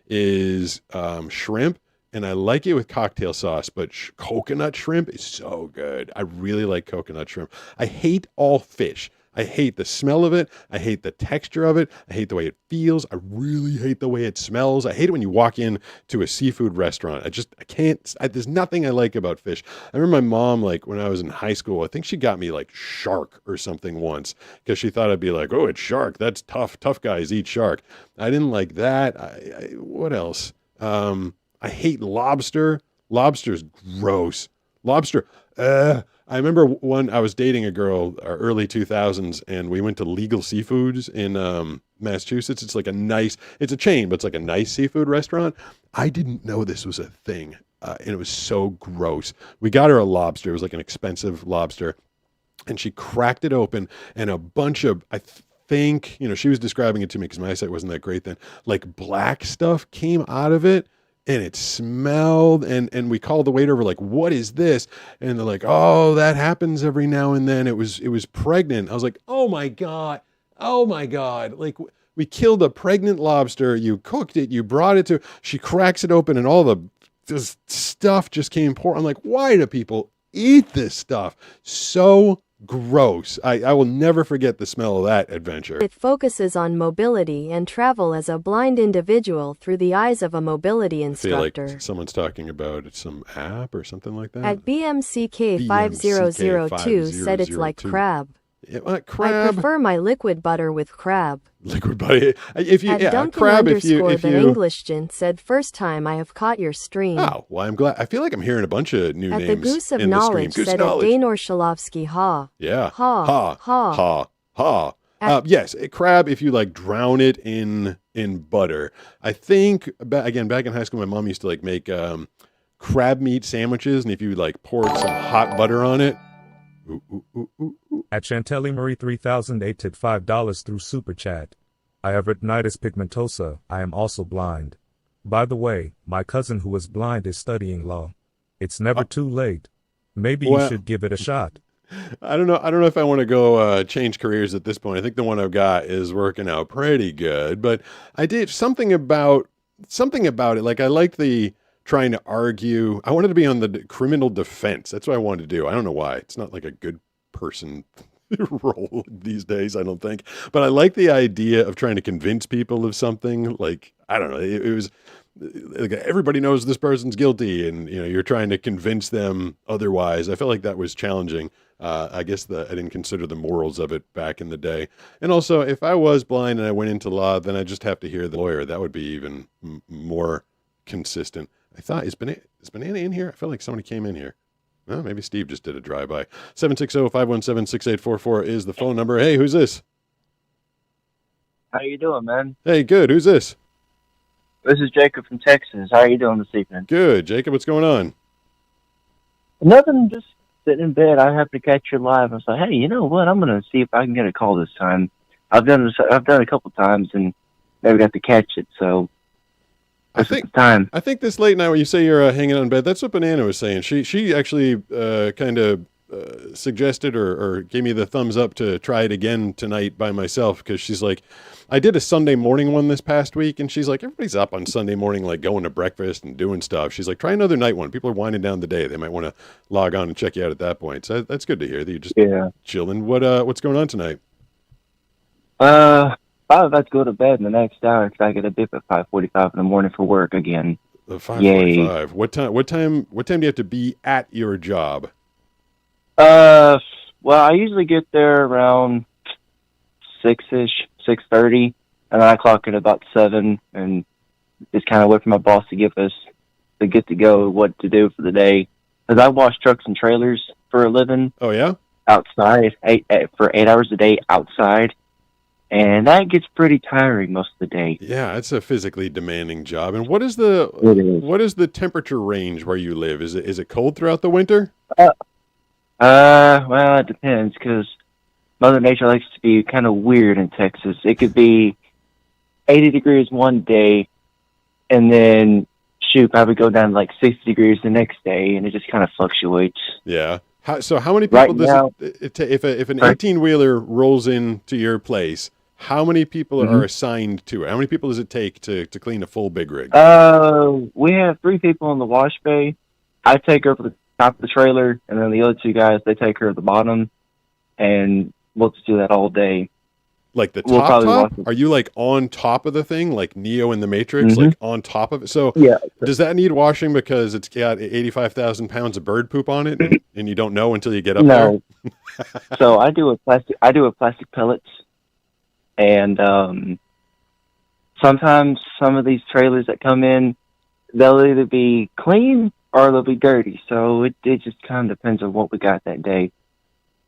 is shrimp and I like it with cocktail sauce, but coconut shrimp is so good. I really like coconut shrimp. I hate all fish. I hate the smell of it. I hate the texture of it. I hate the way it feels. I really hate the way it smells. I hate it when you walk in to a seafood restaurant. I can't, there's nothing I like about fish. I remember my mom, like when I was in high school, I think she got me like shark or something once because she thought I'd be like, oh, it's shark. That's tough. Tough guys eat shark. I didn't like that. What else? I hate lobster. Lobster's gross. Lobster, I remember I was dating a girl, early 2000s, and we went to Legal Seafoods in Massachusetts. It's a chain, but it's like a nice seafood restaurant. I didn't know this was a thing, and it was so gross. We got her a lobster. It was like an expensive lobster, and she cracked it open, and a bunch of, I think, she was describing it to me because my eyesight wasn't that great then, like black stuff came out of it. And it smelled, and we called the waiter over, like, what is this? And they're like, oh, that happens every now and then. It was pregnant. I was like, oh my God. Like, we killed a pregnant lobster. You cooked it. You brought it to, she cracks it open, and all this stuff just came pouring. I'm like, why do people eat this stuff? So gross. I will never forget the smell of that adventure. It focuses on mobility and travel as a blind individual through the eyes of a mobility instructor. I feel like someone's talking about some app or something like that. At BMCK5002 said it's like crab. Crab. I prefer my liquid butter with crab. Liquid butter. If you, At Duncan crab. If you, the English gent said, "First time I have caught your stream." Oh, well, I'm glad. I feel like I'm hearing a bunch of new names. At the Goose of in Knowledge the stream. said, "At Danor Shalovsky, ha." Yeah. Ha. Yes, crab. If you like drown it in butter. I think again back in high school, my mom used to like make crab meat sandwiches, and if you like poured some hot butter on it. At Chantelli Marie 3008 tipped $5 through Super Chat. I have retinitis pigmentosa. I am also blind. By the way, my cousin who is blind is studying law. It's never too late. Maybe you should give it a shot. I don't know if I want to go change careers at this point. I think the one I've got is working out pretty good. But I did something about it. Like I liked the trying to argue. I wanted to be on the criminal defense. That's what I wanted to do. I don't know why. It's not like a good person role these days, I don't think. But I like the idea of trying to convince people of something. Like, I don't know. It was like everybody knows this person's guilty, and you're trying to convince them otherwise. I felt like that was challenging. I guess I didn't consider the morals of it back in the day. And also, if I was blind and I went into law, then I just have to hear the lawyer. That would be even more consistent. I thought, is Banana in here? I felt like somebody came in here. Oh, maybe Steve just did a drive-by. 760-517-6844 is the phone number. Hey, who's this? How you doing, man? Hey, good. Who's this? This is Jacob from Texas. How are you doing this evening? Good. Jacob, what's going on? Nothing, just sitting in bed. I happened to catch you live. I was like, hey, you know what? I'm going to see if I can get a call this time. I've done it a couple times and never got to catch it, so I think this late night when you say you're hanging out in bed, that's what Banana was saying. She actually kind of suggested or gave me the thumbs up to try it again tonight by myself, because she's like, I did a Sunday morning one this past week, and she's like, everybody's up on Sunday morning, like going to breakfast and doing stuff. She's like, try another night one. People are winding down the day. They might want to log on and check you out at that point. So that's good to hear that you're just chilling. What's going on tonight? I'm about to go to bed in the next hour because I get a dip at 5:45 in the morning for work again. 5:45. What time do you have to be at your job? Well, I usually get there around 6-ish, 6:30, and then I clock in about 7, and just kind of wait for my boss to give us the get to go, what to do for the day. Because I wash trucks and trailers for a living. Oh yeah, outside, for 8 hours a day outside. And that gets pretty tiring most of the day. Yeah, it's a physically demanding job. And what is the temperature range where you live? Is it cold throughout the winter? Well, it depends, because Mother Nature likes to be kind of weird in Texas. It could be 80 degrees one day, and then probably go down to like 60 degrees the next day, and it just kind of fluctuates. Yeah. So how many people if an 18-wheeler rolls into your place, How many people are assigned to it? How many people does it take to clean a full big rig? We have 3 people in the wash bay. I take care of the top of the trailer, and then the other 2 guys, they take care of the bottom, and we'll just do that all day. Like the top? Are you like on top of the thing, like Neo in the Matrix, like on top of it? So yeah. Does that need washing because it's got 85,000 pounds of bird poop on it, and you don't know until you get up there? So I do a plastic pellets, and sometimes some of these trailers that come in, they'll either be clean or they'll be dirty. So it just kind of depends on what we got that day.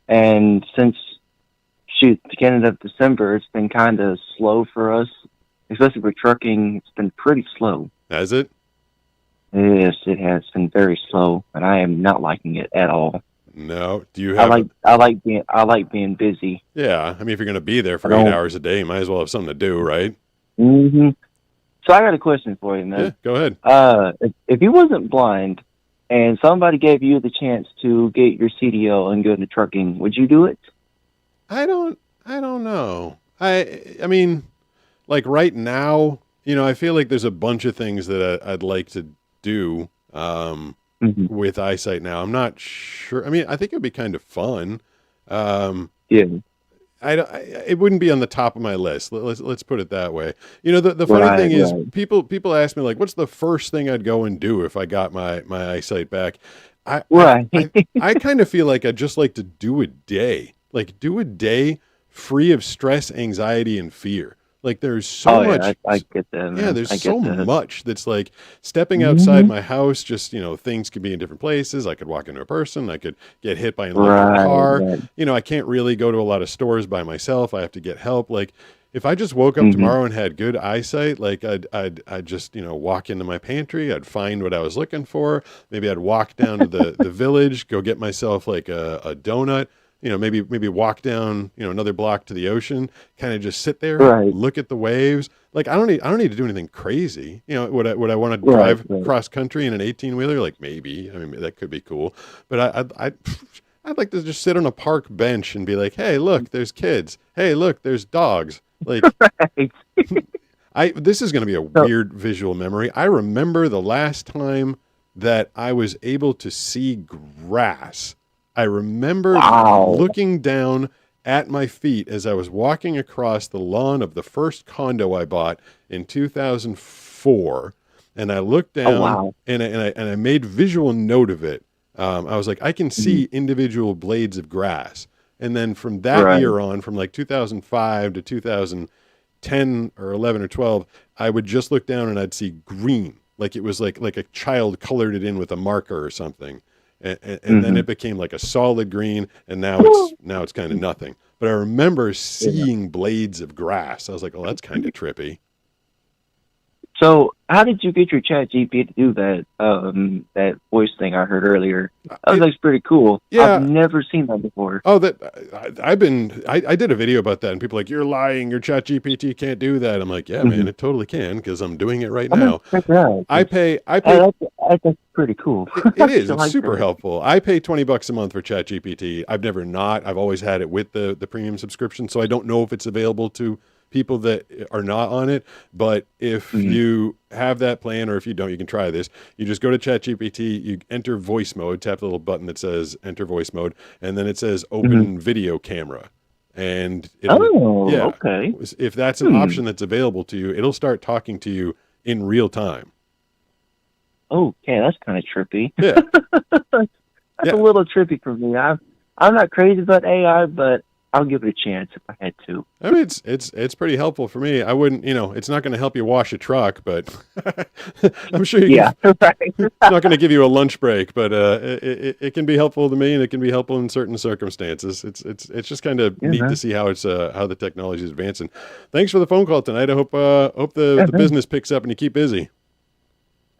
And since beginning of December, it's been kind of slow for us, especially for trucking. It's been pretty slow. Has it? Yes, it has been very slow, and I am not liking it at all. No, do you have? I like being busy. Yeah, I mean, if you're going to be there for 8 hours a day, you might as well have something to do, right? Mm-hmm. So I got a question for you, man. Yeah, go ahead. If you wasn't blind, and somebody gave you the chance to get your CDL and go into trucking, would you do it? I don't know. I mean, like right now, I feel like there's a bunch of things that I'd like to do with eyesight now. I'm not sure. I mean, I think it'd be kind of fun. Yeah. It wouldn't be on the top of my list. Let's put it that way. The funny thing is, people ask me like, what's the first thing I'd go and do if I got my eyesight back? I kind of feel like I'd just like to do a day. Like, do a day free of stress, anxiety, and fear. Like, there's so much. Yeah, I get that, man. Yeah, there's so much that's like stepping outside my house. Just, things could be in different places. I could walk into a person. I could get hit by an electric car. Right. I can't really go to a lot of stores by myself. I have to get help. Like, if I just woke up tomorrow and had good eyesight, like I'd just, walk into my pantry. I'd find what I was looking for. Maybe I'd walk down to the village, go get myself like a donut. Maybe walk down, another block to the ocean, kind of just sit there, look at the waves. Like, I don't need to do anything crazy. Would I want to drive cross country in an 18-wheeler? Like, maybe. I mean, that could be cool. But I'd like to just sit on a park bench and be like, hey, look, there's kids. Hey, look, there's dogs. Like, this is going to be a weird visual memory. I remember the last time that I was able to see grass. I remember looking down at my feet as I was walking across the lawn of the first condo I bought in 2004, and I looked down and I made visual note of it. I was like, I can see individual blades of grass, and then from that year on, from like 2005 to 2010 or 11 or 12, I would just look down and I'd see green, like it was like a child colored it in with a marker or something. And then it became like a solid green, and now it's kind of nothing. But I remember seeing blades of grass. I was like, oh, that's kind of trippy. So how did you get your chat GP to do that voice thing I heard earlier? That was pretty cool. Yeah. I've never seen that before. Oh, I did a video about that, and people are like, you're lying, your chat GPT can't do that. I'm like, yeah, man, it totally can, because I'm doing it right now. I pay that's pretty cool. It is. It's super helpful. I pay $20 a month for chat GPT. I've always had it with the premium subscription, so I don't know if it's available to people that are not on it. But if you have that plan, or if you don't, you can try this. You just go to ChatGPT, you enter voice mode, tap the little button that says enter voice mode, and then it says open video camera. And okay. If that's an option that's available to you, it'll start talking to you in real time. Okay, that's kind of trippy. Yeah. That's a little trippy for me. I'm not crazy about AI, but I'll give it a chance if I had to. I mean, it's pretty helpful for me. I wouldn't, it's not going to help you wash a truck, but I'm sure you can. It's not going to give you a lunch break, but it can be helpful to me, and it can be helpful in certain circumstances. It's just kind of neat to see how the technology is advancing. Thanks for the phone call tonight. I hope the business picks up and you keep busy.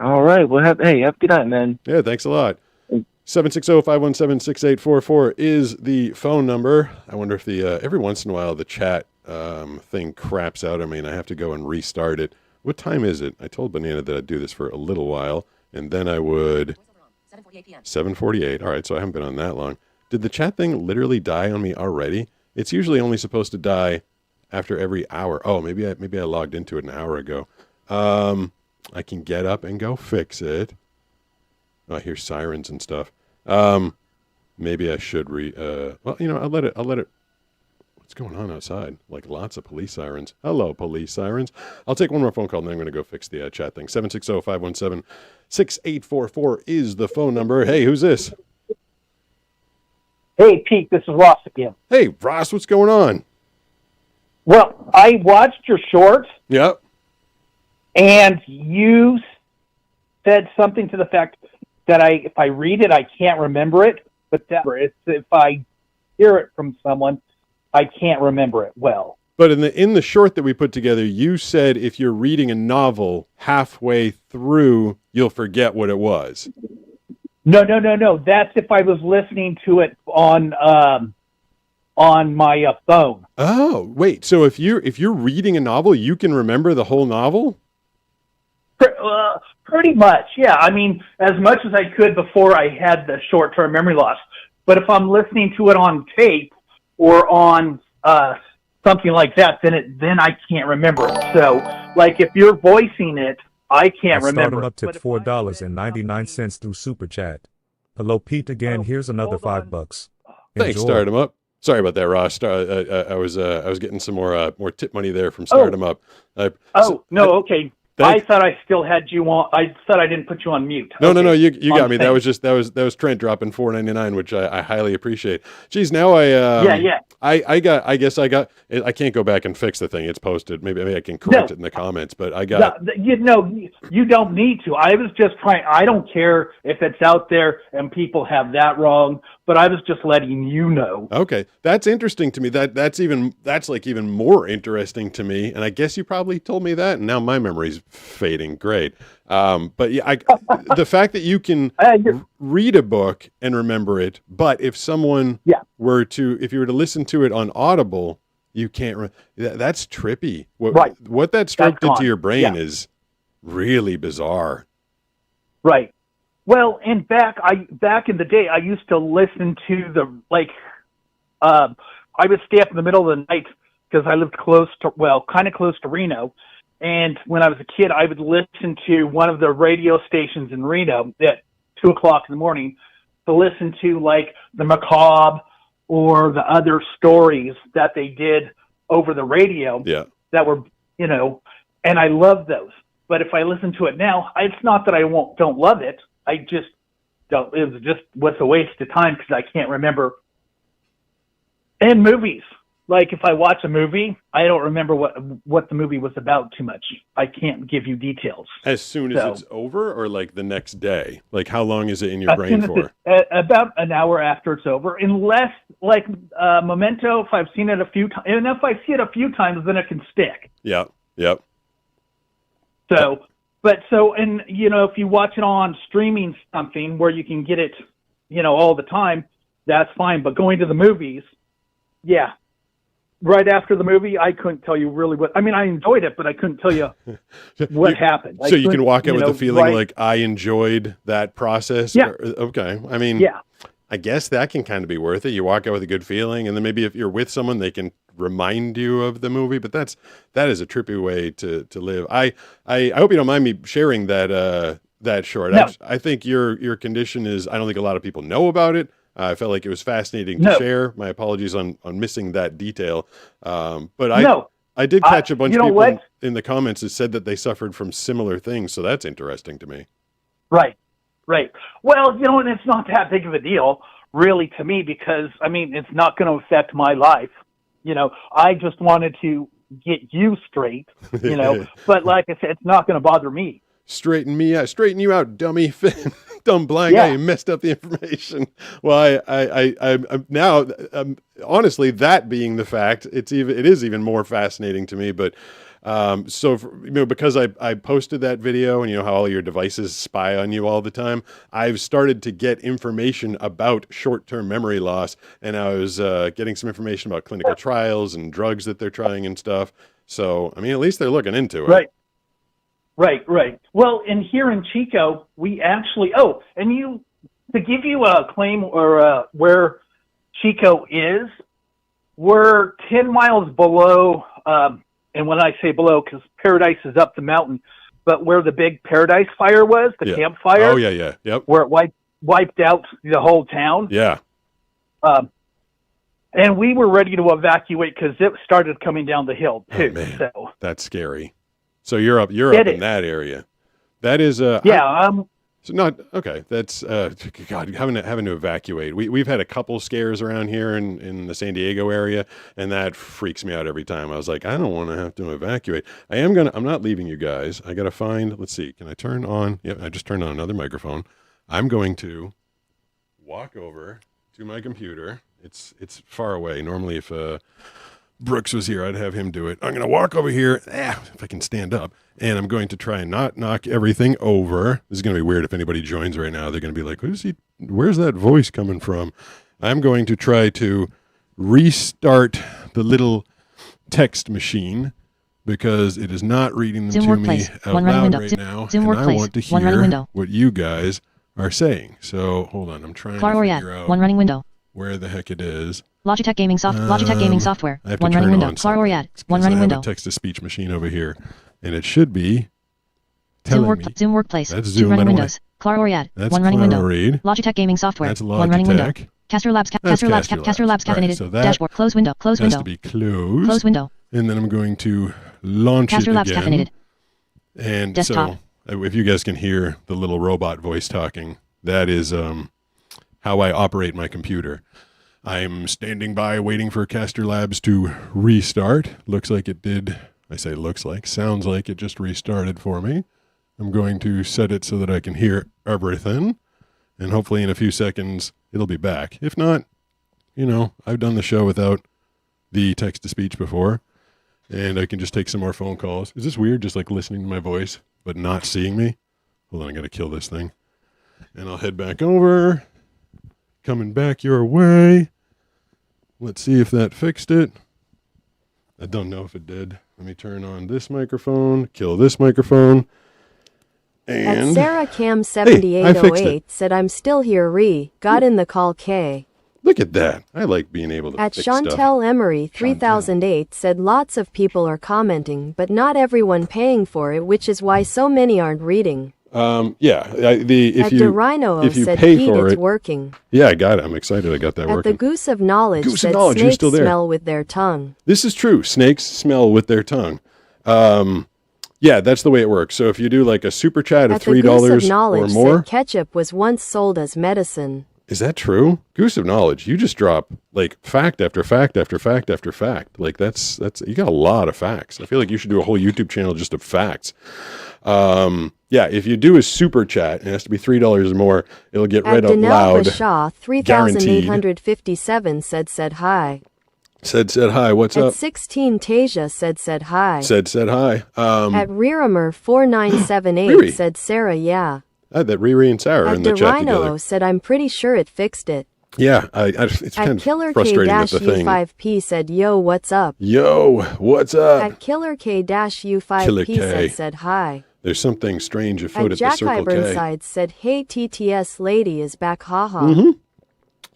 All right. Well, have a good night, man. Yeah, thanks a lot. 760-517-6844 is the phone number. I wonder if every once in a while the chat thing craps out. I mean, I have to go and restart it. What time is it? I told Banana that I'd do this for a little while, and then I would... 7:48 p.m. 7:48. All right, so I haven't been on that long. Did the chat thing literally die on me already? It's usually only supposed to die after every hour. Oh, maybe I logged into it an hour ago. I can get up and go fix it. Oh, I hear sirens and stuff. Maybe I should well, I'll let it. What's going on outside? Like lots of police sirens. Hello, police sirens. I'll take one more phone call and then I'm going to go fix the chat thing. 760-517-6844 is the phone number. Hey, who's this? Hey, Pete, this is Ross again. Hey, Ross, what's going on? Well, I watched your short. Yep. And you said something to the fact that if I read it, I can't remember it. But if I hear it from someone, I can't remember it well. But in the short that we put together, you said if you're reading a novel halfway through, you'll forget what it was. No. That's if I was listening to it on my phone. Oh, wait. So if you're reading a novel, you can remember the whole novel? Pretty much, yeah. I mean, as much as I could before I had the short-term memory loss. But if I'm listening to it on tape or on something like that, then I can't remember it. So, like, if you're voicing it, I can't remember. Stardom up to $4.99 through Super Chat. Hello, Pete again. Here's another $5. Thanks, Stardom Up. Sorry about that, Ross. I was getting some more tip money there from Stardom Up. Okay. I thought I still had you on. I thought I didn't put you on mute. No, you got me. That was Trent dropping $4.99, which I highly appreciate. Geez, now I can't go back and fix the thing. It's posted. Maybe I can correct it in the comments. But I got. You don't need to. I was just trying. I don't care if it's out there and people have that wrong. But I was just letting you know. Okay, that's interesting to me. That's even more interesting to me. And I guess you probably told me that, and now my memory's fading. Great. But yeah, the fact that you can read a book and remember it, but if someone if you were to listen to it on Audible, you can't. That's trippy. What that stroked into your brain is really bizarre. Right. Well, and back in the day, I used to listen to I would stay up in the middle of the night because I lived kind of close to Reno. And when I was a kid, I would listen to one of the radio stations in Reno at 2:00 in the morning to listen to like the macabre or the other stories that they did over the radio. Yeah. That were, and I love those. But if I listen to it now, it's not that I don't love it. I just don't. It was a waste of time because I can't remember. And movies, like if I watch a movie, I don't remember what the movie was about too much. I can't give you details. As soon as it's over, or like the next day? Like how long is it in your brain for? About an hour after it's over, unless like Memento. If I've seen it a few times, and if I see it a few times, then it can stick. Yeah. Yep. So. And if you watch it on streaming something where you can get it, all the time, that's fine. But going to the movies, right after the movie, I couldn't tell you really I enjoyed it, but I couldn't tell you what happened. So you can walk out with the feeling like I enjoyed that process? Yeah. Okay. I guess that can kind of be worth it. You walk out with a good feeling, and then maybe if you're with someone, they can remind you of the movie. But that is a trippy way to live. I hope you don't mind me sharing that short. No. I think your condition is. I don't think a lot of people know about it. I felt like it was fascinating to share. My apologies on missing that detail. But I did catch a bunch of people in the comments that said that they suffered from similar things. So that's interesting to me. Right. Well, and it's not that big of a deal, really, to me, because, it's not going to affect my life. I just wanted to get you straight, but like I said, it's not going to bother me. Straighten you out, dummy. Dumb blind guy, you messed up the information. Well, I'm now, honestly, that being the fact, it is even more fascinating to me, but because I posted that video and how all your devices spy on you all the time, I've started to get information about short-term memory loss, and I was getting some information about clinical trials and drugs that they're trying and stuff. So, at least they're looking into it. Right. Well, and here in Chico, we actually, to give you a claim or where Chico is, we're 10 miles below and when I say below, because Paradise is up the mountain, but where the big Paradise fire was, the campfire. Oh, yeah. Yep. Where it wiped out the whole town. Yeah. And we were ready to evacuate because it started coming down the hill too. Oh, man. So that's scary. So you're up in that area. That is so not okay. That's God, having to evacuate. We've had a couple scares around here in the San Diego area, and that freaks me out every time. I was like, I don't want to have to evacuate. I'm not leaving you guys. I gotta find. Let's see. Can I turn on? Yep, I just turned on another microphone. I'm going to walk over to my computer. It's far away. Normally, if Brooks was here, I'd have him do it. I'm going to walk over here, if I can stand up, and I'm going to try and not knock everything over. This is going to be weird if anybody joins right now. They're going to be like, where's that voice coming from? I'm going to try to restart the little text machine because it is not reading them to me out loud right now, and I want to hear what you guys are saying. So hold on, I'm trying to figure out one running window. Where the heck it is. Logitech Gaming Software. I have one to running turn window. on Car or ad. One I running have window. a text-to-speech machine over here, and it should be telling me. Zoom Workplace. That's Two Zoom. running windows. Car or ad. That's one running window. Read. Logitech Gaming Software. That's one running window. Logitech. Caster Labs. Caster Labs caffeinated. Right, so that Dashboard. Close window. Close window. Has to be closed. Close window. And then I'm going to launch Caster it Labs again. caffeinated. And Desktop. so, if you guys can hear the little robot voice talking, that is how I operate my computer. I'm standing by waiting for Caster Labs to restart. Looks like it did. I say looks like. Sounds like it just restarted for me. I'm going to set it so that I can hear everything. And hopefully in a few seconds, it'll be back. If not, I've done the show without the text-to-speech before. And I can just take some more phone calls. Is this weird, just like listening to my voice, but not seeing me? Hold on, I got to kill this thing. And I'll head back over. Coming back your way. Let's see if that fixed it. I don't know if it did. Let me turn on this microphone, kill this microphone. And at Sarah Cam 7808 said, I'm still here, got in the call K. Look at that. I like being able to at fix Chantel stuff. Emery 3008 said lots of people are commenting, but not everyone paying for it, which is why so many aren't reading. If you said, pay Pete, for it's it, working. Yeah, I got it. I'm excited. I got that working. At the Goose of Knowledge said Knowledge, snakes still there. smell with their tongue. This is true. Snakes smell with their tongue. Yeah, that's the way it works. So if you do like a super chat of $3 or more, said ketchup was once sold as medicine. Is that true? Goose of Knowledge, you just drop like fact after fact after fact after fact. Like that's you got a lot of facts. I feel like you should do a whole YouTube channel just of facts. If you do a super chat, it has to be $3 or more. It'll get read out loud. Bashaw 3857 said hi. Said hi. What's up? At 16 Tasia said hi. Said hi. At Ririmer 4978 said Sarah yeah. That Riri and Sarah in the chat together. At said I'm pretty sure it fixed it. Yeah, it's kind of frustrating that the thing. At Killer K-U5P said yo what's up. Yo, what's up? At Killer K-U5P said hi. There's something strange afoot at the Jack Circle K. Burnside said hey TTS lady is back haha. Mm-hmm.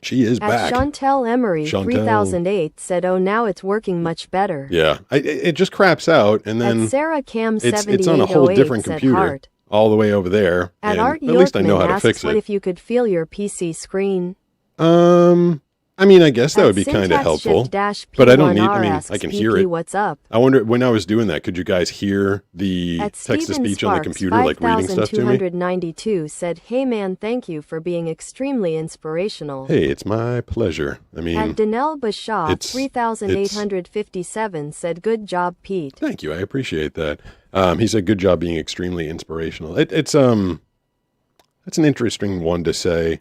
She is back. At Chantel Emery 3008 said oh now it's working much better. Yeah, it just craps out and then at Sarah Cam 7808 it's on a whole different computer. Heart. All the way over there. At Art at least I know how to asks fix what it. if you could feel your PC screen? I mean, I guess that would be kind of helpful, but I don't need. I mean, I can hear it. What's up? I wonder when I was doing that, could you guys hear the text-to-speech on the computer, like reading stuff to me? 5292 said, "Hey man, thank you for being extremely inspirational." Hey, it's my pleasure. I mean, at Danelle Bashaw 3857 said, "Good job, Pete." Thank you, I appreciate that. He said, "Good job being extremely inspirational." It's an interesting one to say.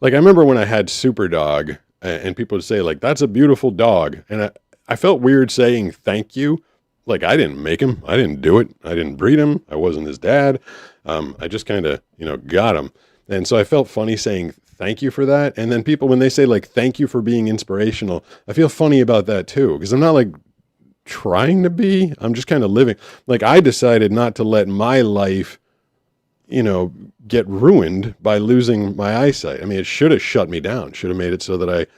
Like I remember when I had Superdog. And people would say, like, that's a beautiful dog. And I felt weird saying thank you. Like, I didn't make him. I didn't do it. I didn't breed him. I wasn't his dad. I just kind of, got him. And so I felt funny saying thank you for that. And then people, when they say, like, thank you for being inspirational, I feel funny about that, too. Because I'm not, like, trying to be. I'm just kind of living. Like, I decided not to let my life get ruined by losing my eyesight. I mean, it should have shut me down. Should have made it so that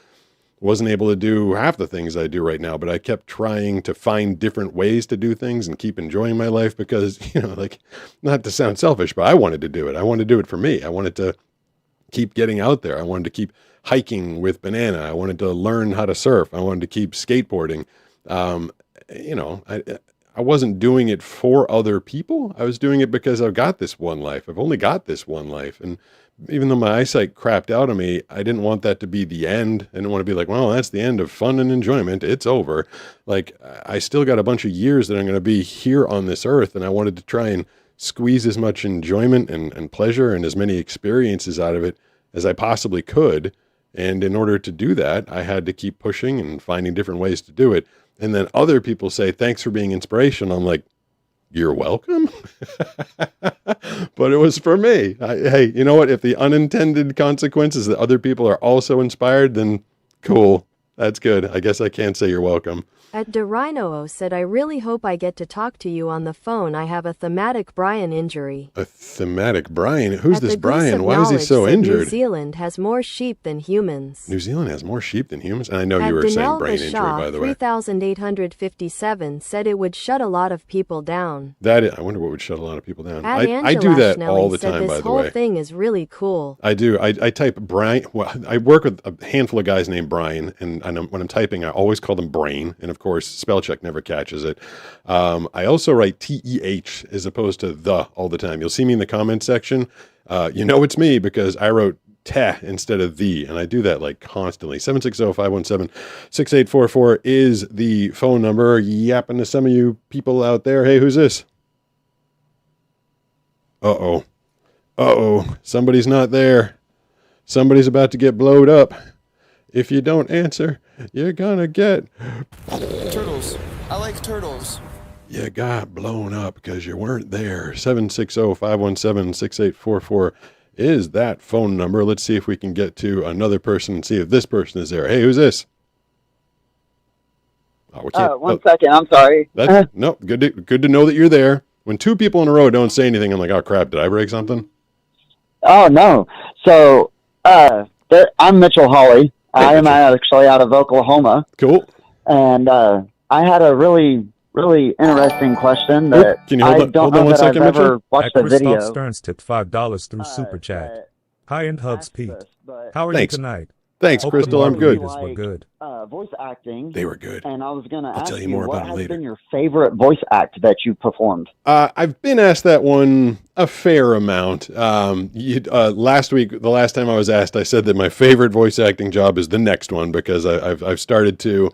wasn't able to do half the things I do right now, but I kept trying to find different ways to do things and keep enjoying my life because, like, not to sound selfish, but I wanted to do it. I wanted to do it for me. I wanted to keep getting out there. I wanted to keep hiking with Banana. I wanted to learn how to surf. I wanted to keep skateboarding. I wasn't doing it for other people. I was doing it because I've got this one life. I've only got this one life. And even though my eyesight crapped out on me, I didn't want that to be the end. I didn't want to be like, well, that's the end of fun and enjoyment. It's over. Like, I still got a bunch of years that I'm going to be here on this earth. And I wanted to try and squeeze as much enjoyment and pleasure and as many experiences out of it as I possibly could. And in order to do that, I had to keep pushing and finding different ways to do it. And then other people say, thanks for being inspirational. I'm like, you're welcome. But it was for me. Hey, you know what? If the unintended consequences that other people are also inspired, then cool. That's good. I guess I can't say you're welcome. At DeRhino said, I really hope I get to talk to you on the phone. I have a thematic Brian injury. A thematic Brian? Who's this Brian? Why is he so injured? New Zealand has more sheep than humans. New Zealand has more sheep than humans? And I know you were saying brain injury, by the way. 3857 said it would shut a lot of people down. I wonder what would shut a lot of people down. I do that all the time, by the way. This whole thing is really cool. I do. I type Brian. Well, I work with a handful of guys named Brian, and when I'm typing, I always call them Brain. And of course, spell check never catches it. I also write TEH as opposed to the all the time. You'll see me in the comments section. It's me because I wrote te instead of the, and I do that like constantly. 760-517-6844 is the phone number. Yapping to some of you people out there. Hey, who's this? Uh-oh. Somebody's not there. Somebody's about to get blowed up. If you don't answer, you're gonna get... Turtles. I like turtles. You got blown up because you weren't there. 760-517-6844 is that phone number. Let's see if we can get to another person and see if this person is there. Hey, who's this? One second. I'm sorry. No, good to know that you're there. When two people in a row don't say anything, I'm like, oh, crap, did I break something? Oh, no. So, I'm Mitchell Hawley. I am actually out of Oklahoma. Cool. And I had a really, really interesting question that Can you hold on one second, Mitchell? Watched the video. Christoph Stearns tipped $5 through Super Chat. High-end Hugs Pete. How are you tonight? Thanks, Hope Crystal. I'm good. Were good. Voice acting. They were good. And I was going to ask tell you more what about them has later. been your favorite voice act that you performed? I've been asked that one a fair amount. Last week, the last time I was asked, I said that my favorite voice acting job is the next one because I've started to.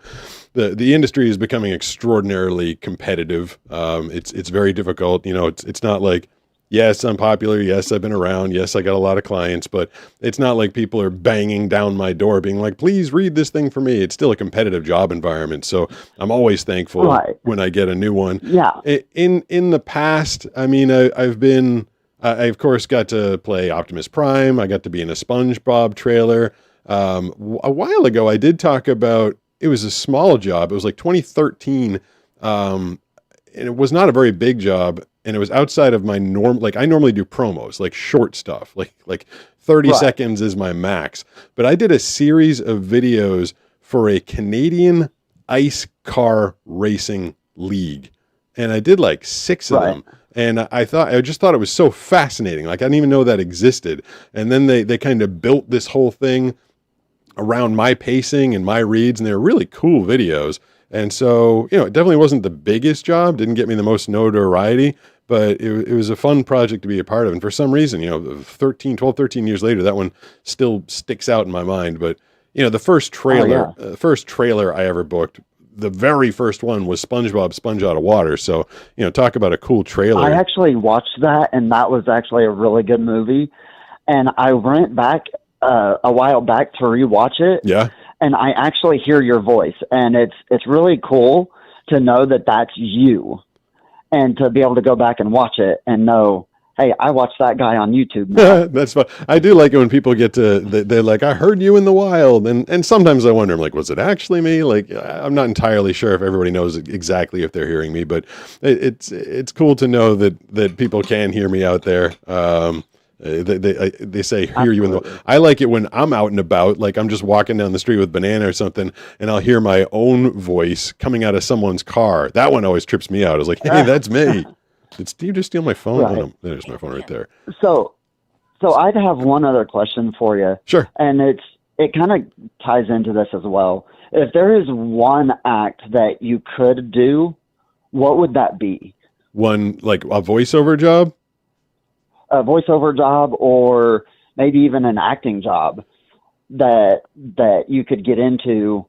The industry is becoming extraordinarily competitive. It's very difficult. It's not like, yes, I'm popular. Yes, I've been around. Yes, I got a lot of clients, but it's not like people are banging down my door being like, please read this thing for me. It's still a competitive job environment. So I'm always thankful when I get a new one. Yeah. In the past, I mean, I've been, I of course got to play Optimus Prime. I got to be in a SpongeBob trailer. A while ago, I did talk about, it was a small job. It was like 2013. And it was not a very big job. And it was outside of my norm. Like, I normally do promos, like short stuff, like 30 seconds is my max. But I did a series of videos for a Canadian ice car racing league. And I did like 6 of them. And I just thought it was so fascinating. Like, I didn't even know that existed. And then they kind of built this whole thing around my pacing and my reads. And they were really cool videos. And so, it definitely wasn't the biggest job, didn't get me the most notoriety, but it was a fun project to be a part of. And for some reason, 12, 13 years later, that one still sticks out in my mind. But, the first trailer, I ever booked, the very first one was SpongeBob Sponge Out of Water. So, talk about a cool trailer. I actually watched that, and that was actually a really good movie. And I went back a while back to rewatch it. Yeah. And I actually hear your voice, and it's really cool to know that that's you, and to be able to go back and watch it and know, hey, I watched that guy on YouTube now. That's fun. I do like it when people get to, they're like, I heard you in the wild, and sometimes I wonder, I'm like, was it actually me? Like, I'm not entirely sure if everybody knows exactly if they're hearing me, but it's cool to know that people can hear me out there. They say hear you in the. I like it when I'm out and about, like I'm just walking down the street with Banana or something, and I'll hear my own voice coming out of someone's car. That one always trips me out. I was like, hey, that's me. Did you just steal my phone? Right. Oh, no, there's my phone right there. So I'd have one other question for you. Sure. And it kind of ties into this as well. If there is one act that you could do, what would that be? One, like a voiceover job? A voiceover job, or maybe even an acting job that you could get into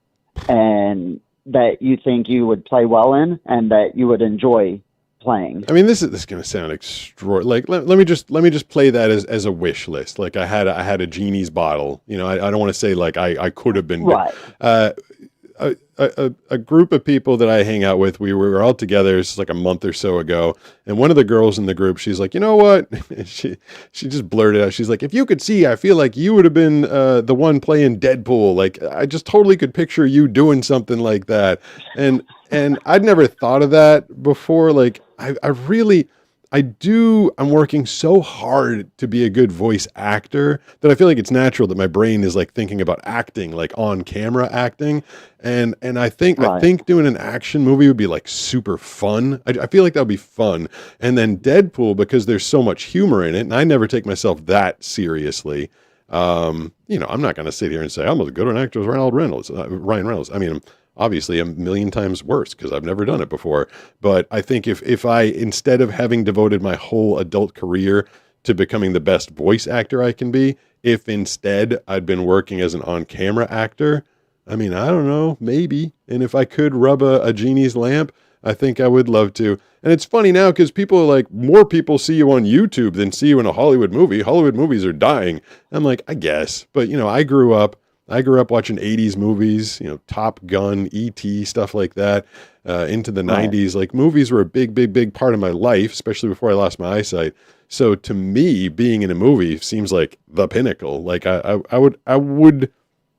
and that you think you would play well in and that you would enjoy playing. I mean, this is going to sound extraordinary. Like, let me just play that as a wish list. Like I had a genie's bottle. You know, I don't want to say like I could have been. Right. A group of people that I hang out with, we were all together. It's like a month or so ago, and one of the girls in the group, she's like, you know what? she just blurted out. She's like, if you could see, I feel like you would have been the one playing Deadpool. Like I just totally could picture you doing something like that. And I'd never thought of that before. Like I'm working so hard to be a good voice actor that I feel like it's natural that my brain is like thinking about acting, like on camera acting. And I think doing an action movie would be like super fun. I feel like that would be fun. And then Deadpool, because there's so much humor in it, and I never take myself that seriously. I'm not going to sit here and say I'm as good an actor as Ryan Reynolds. I mean, I'm obviously a million times worse because I've never done it before. But I think if I, instead of having devoted my whole adult career to becoming the best voice actor I can be, if instead I'd been working as an on-camera actor, I mean, I don't know, maybe. And if I could rub a genie's lamp, I think I would love to. And it's funny now because people are like, more people see you on YouTube than see you in a Hollywood movie. Hollywood movies are dying. I'm like, I guess. But, I grew up watching 80s movies, Top Gun, E.T., stuff like that, into the 90s. Like movies were a big, big, big part of my life, especially before I lost my eyesight. So to me, being in a movie seems like the pinnacle. Like I would,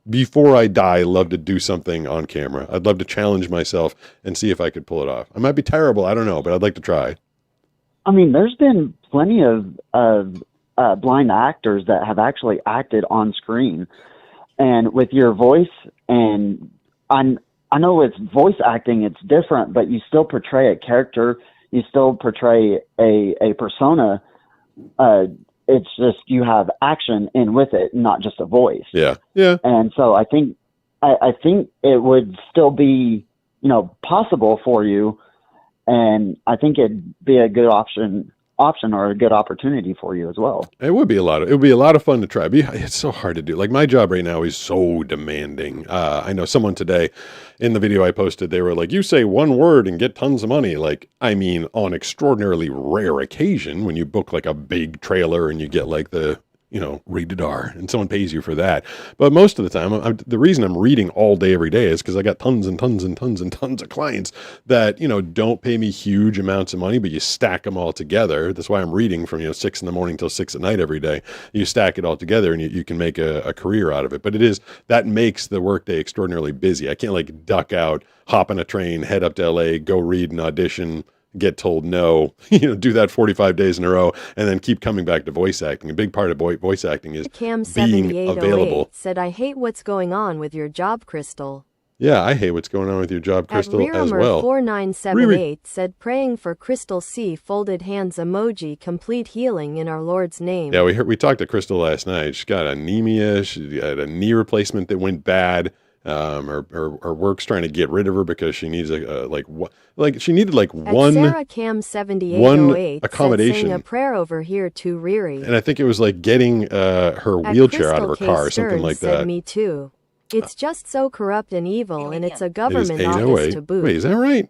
before I die, love to do something on camera. I'd love to challenge myself and see if I could pull it off. I might be terrible, I don't know, but I'd like to try. I mean, there's been plenty of blind actors that have actually acted on screen. And with your voice, and I know with voice acting, it's different, but you still portray a character, you still portray a persona. It's just you have action in with it, not just a voice. Yeah. And so I think it would still be, possible for you, and I think it'd be a good option or a good opportunity for you as well. It would be a lot of fun to try. It's so hard to do. Like my job right now is so demanding. I know someone today in the video I posted, they were like, you say one word and get tons of money. Like, I mean, on extraordinarily rare occasion when you book like a big trailer and you get like the, rated R and someone pays you for that. But most of the time, the reason I'm reading all day, every day is because I got tons and tons and tons and tons of clients that, don't pay me huge amounts of money, but you stack them all together. That's why I'm reading from, 6 in the morning till 6 at night every day. You stack it all together and you can make a career out of it. But that makes the workday extraordinarily busy. I can't like duck out, hop on a train, head up to LA, go read an audition, get told no, do that 45 days in a row, and then keep coming back to voice acting. A big part of voice acting is being available. Said, I hate what's going on with your job, Crystal. Yeah, I hate what's going on with your job, Crystal, as well. 4978 said, praying for Crystal C. Folded hands emoji, complete healing in our Lord's name. Yeah, we talked to Crystal last night. She got anemia. She had a knee replacement that went bad. Her work's trying to get rid of her because she needs she needed like one Sarah Cam 7808 accommodation. Saying a prayer over here to Riri. And I think it was like getting her wheelchair out of her car or something like that. Said, me too. It's just so corrupt and evil, and it's a government office to boot. Wait, is that right?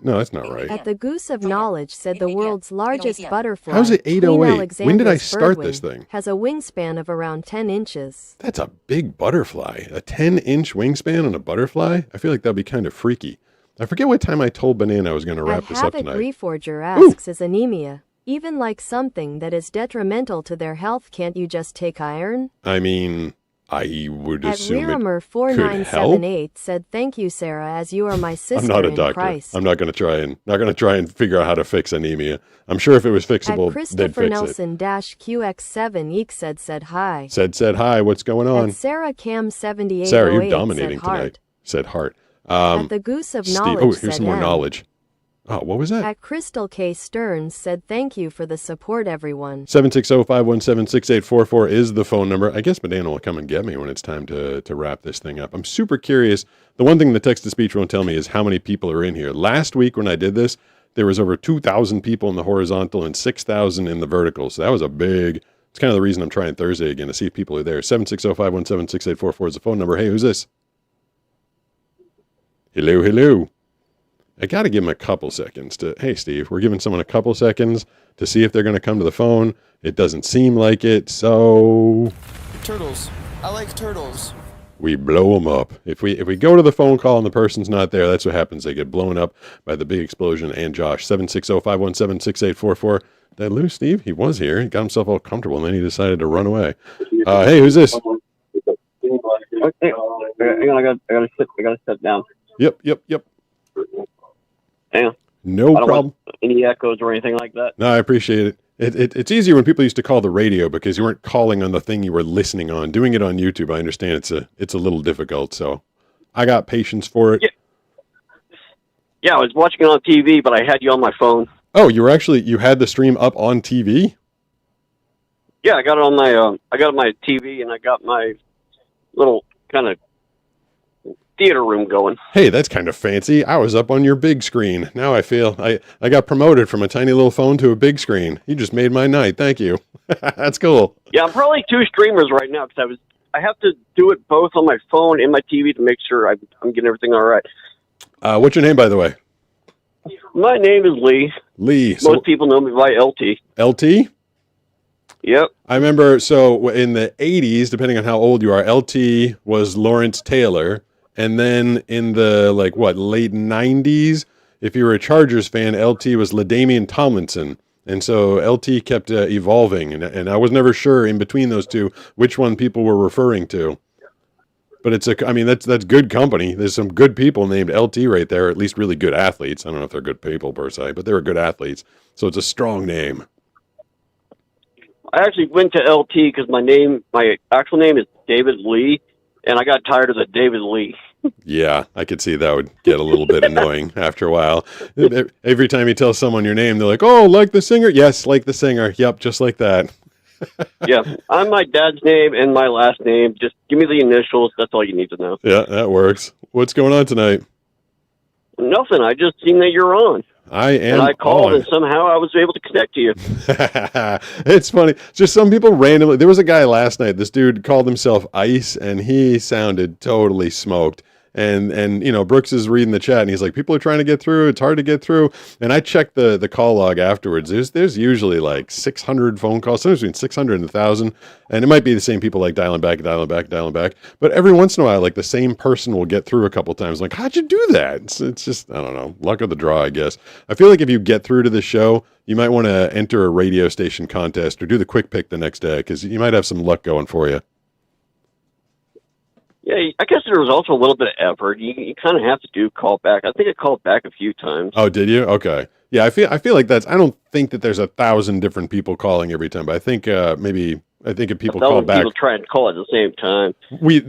No, that's not right. At the Goose of Knowledge said the world's largest butterfly. How's it 808? When did I start this thing? Has a wingspan of around 10 inches. That's a big butterfly. A 10-inch wingspan on a butterfly? I feel like that'd be kind of freaky. I forget what time I told Banana I was going to wrap this up tonight. Havoc Reforger asks, is anemia even like something that is detrimental to their health? Can't you just take iron? I mean, I would At assume Lirimer it could help. 4978 said, "Thank you, Sarah, as you are my sister I'm not a in doctor. Christ." I'm not going to try and figure out how to fix anemia. I'm sure if it was fixable, At they'd Christopher fix Nelson QX7 Eek said hi. Said hi. What's going on? At Sarah Cam 7808 Sarah, you're dominating said heart. tonight. Said heart. At the Goose of Steve, Knowledge here's said some more N. knowledge. Oh, what was that? At Crystal K. Stearns said, "Thank you for the support, everyone." 760-517-6844 is the phone number. I guess Medana will come and get me when it's time to wrap this thing up. I'm super curious. The one thing the text-to-speech won't tell me is how many people are in here. Last week when I did this, there was over 2,000 people in the horizontal and 6,000 in the vertical. So that was a big... It's kind of the reason I'm trying Thursday again, to see if people are there. 760-517-6844 is the phone number. Hey, who's this? Hello, hello. I got to give them a couple seconds to, hey, Steve, we're giving someone a couple seconds to see if they're going to come to the phone. It doesn't seem like it, so... Turtles. I like turtles. We blow them up. If we go to the phone call and the person's not there, that's what happens. They get blown up by the big explosion and Josh. 760-517-6844. Did I lose Steve? He was here. He got himself all comfortable, and then he decided to run away. Hey, who's this? Okay. Hang on, I gotta sit down. Yep. Damn. No problem. Any echoes or anything like that? No, I appreciate it. It's easier when people used to call the radio because you weren't calling on the thing you were listening on. Doing it on YouTube, I understand it's a little difficult, so I got patience for it. Yeah, I was watching it on TV, but I had you on my phone. Oh, you had the stream up on TV? Yeah, I got it on my TV, and I got my little kind of theater room going. Hey, that's kind of fancy. I was up on your big screen. Now I feel I got promoted from a tiny little phone to a big screen. You just made my night. Thank you. That's cool. Yeah, I'm probably two streamers right now because I have to do it both on my phone and my TV to make sure I'm getting everything all right. What's your name, by the way? My name is Lee. Lee. Most people know me by LT. LT? Yep. I remember, so in the 80s, depending on how old you are, LT was Lawrence Taylor. And then in the, late 90s, if you were a Chargers fan, LT was LaDainian Tomlinson. And so LT kept evolving. And I was never sure in between those two which one people were referring to. But that's good company. There's some good people named LT right there, at least really good athletes. I don't know if they're good people per se, but they were good athletes. So it's a strong name. I actually went to LT because my actual name is David Lee, and I got tired of the David Lee. Yeah, I could see that would get a little bit annoying after a while. Every time you tell someone your name, they're like, "Oh, like the singer?" Yes, like the singer. Yep, just like that. Yeah, I'm my dad's name and my last name. Just give me the initials. That's all you need to know. Yeah, that works. What's going on tonight? Nothing. I just seen that you're on. I am. And I called, on. and somehow I was able to connect to you. It's funny. Just some people randomly. There was a guy last night. This dude called himself Ice, and he sounded totally smoked. And Brooks is reading the chat, and he's like, "People are trying to get through. It's hard to get through." And I checked the call log afterwards. There's usually like 600 phone calls, sometimes between 600 and 1,000. And it might be the same people like dialing back. But every once in a while, like the same person will get through a couple times. Like, how'd you do that? It's just, I don't know, luck of the draw, I guess. I feel like if you get through to the show, you might want to enter a radio station contest or do the quick pick the next day because you might have some luck going for you. Yeah, I guess there was also a little bit of effort. You kind of have to do call back. I think I called back a few times. Oh, did you? Okay. Yeah, I feel like I don't think that there's 1,000 different people calling every time, but I think if people call back, people try and call at the same time.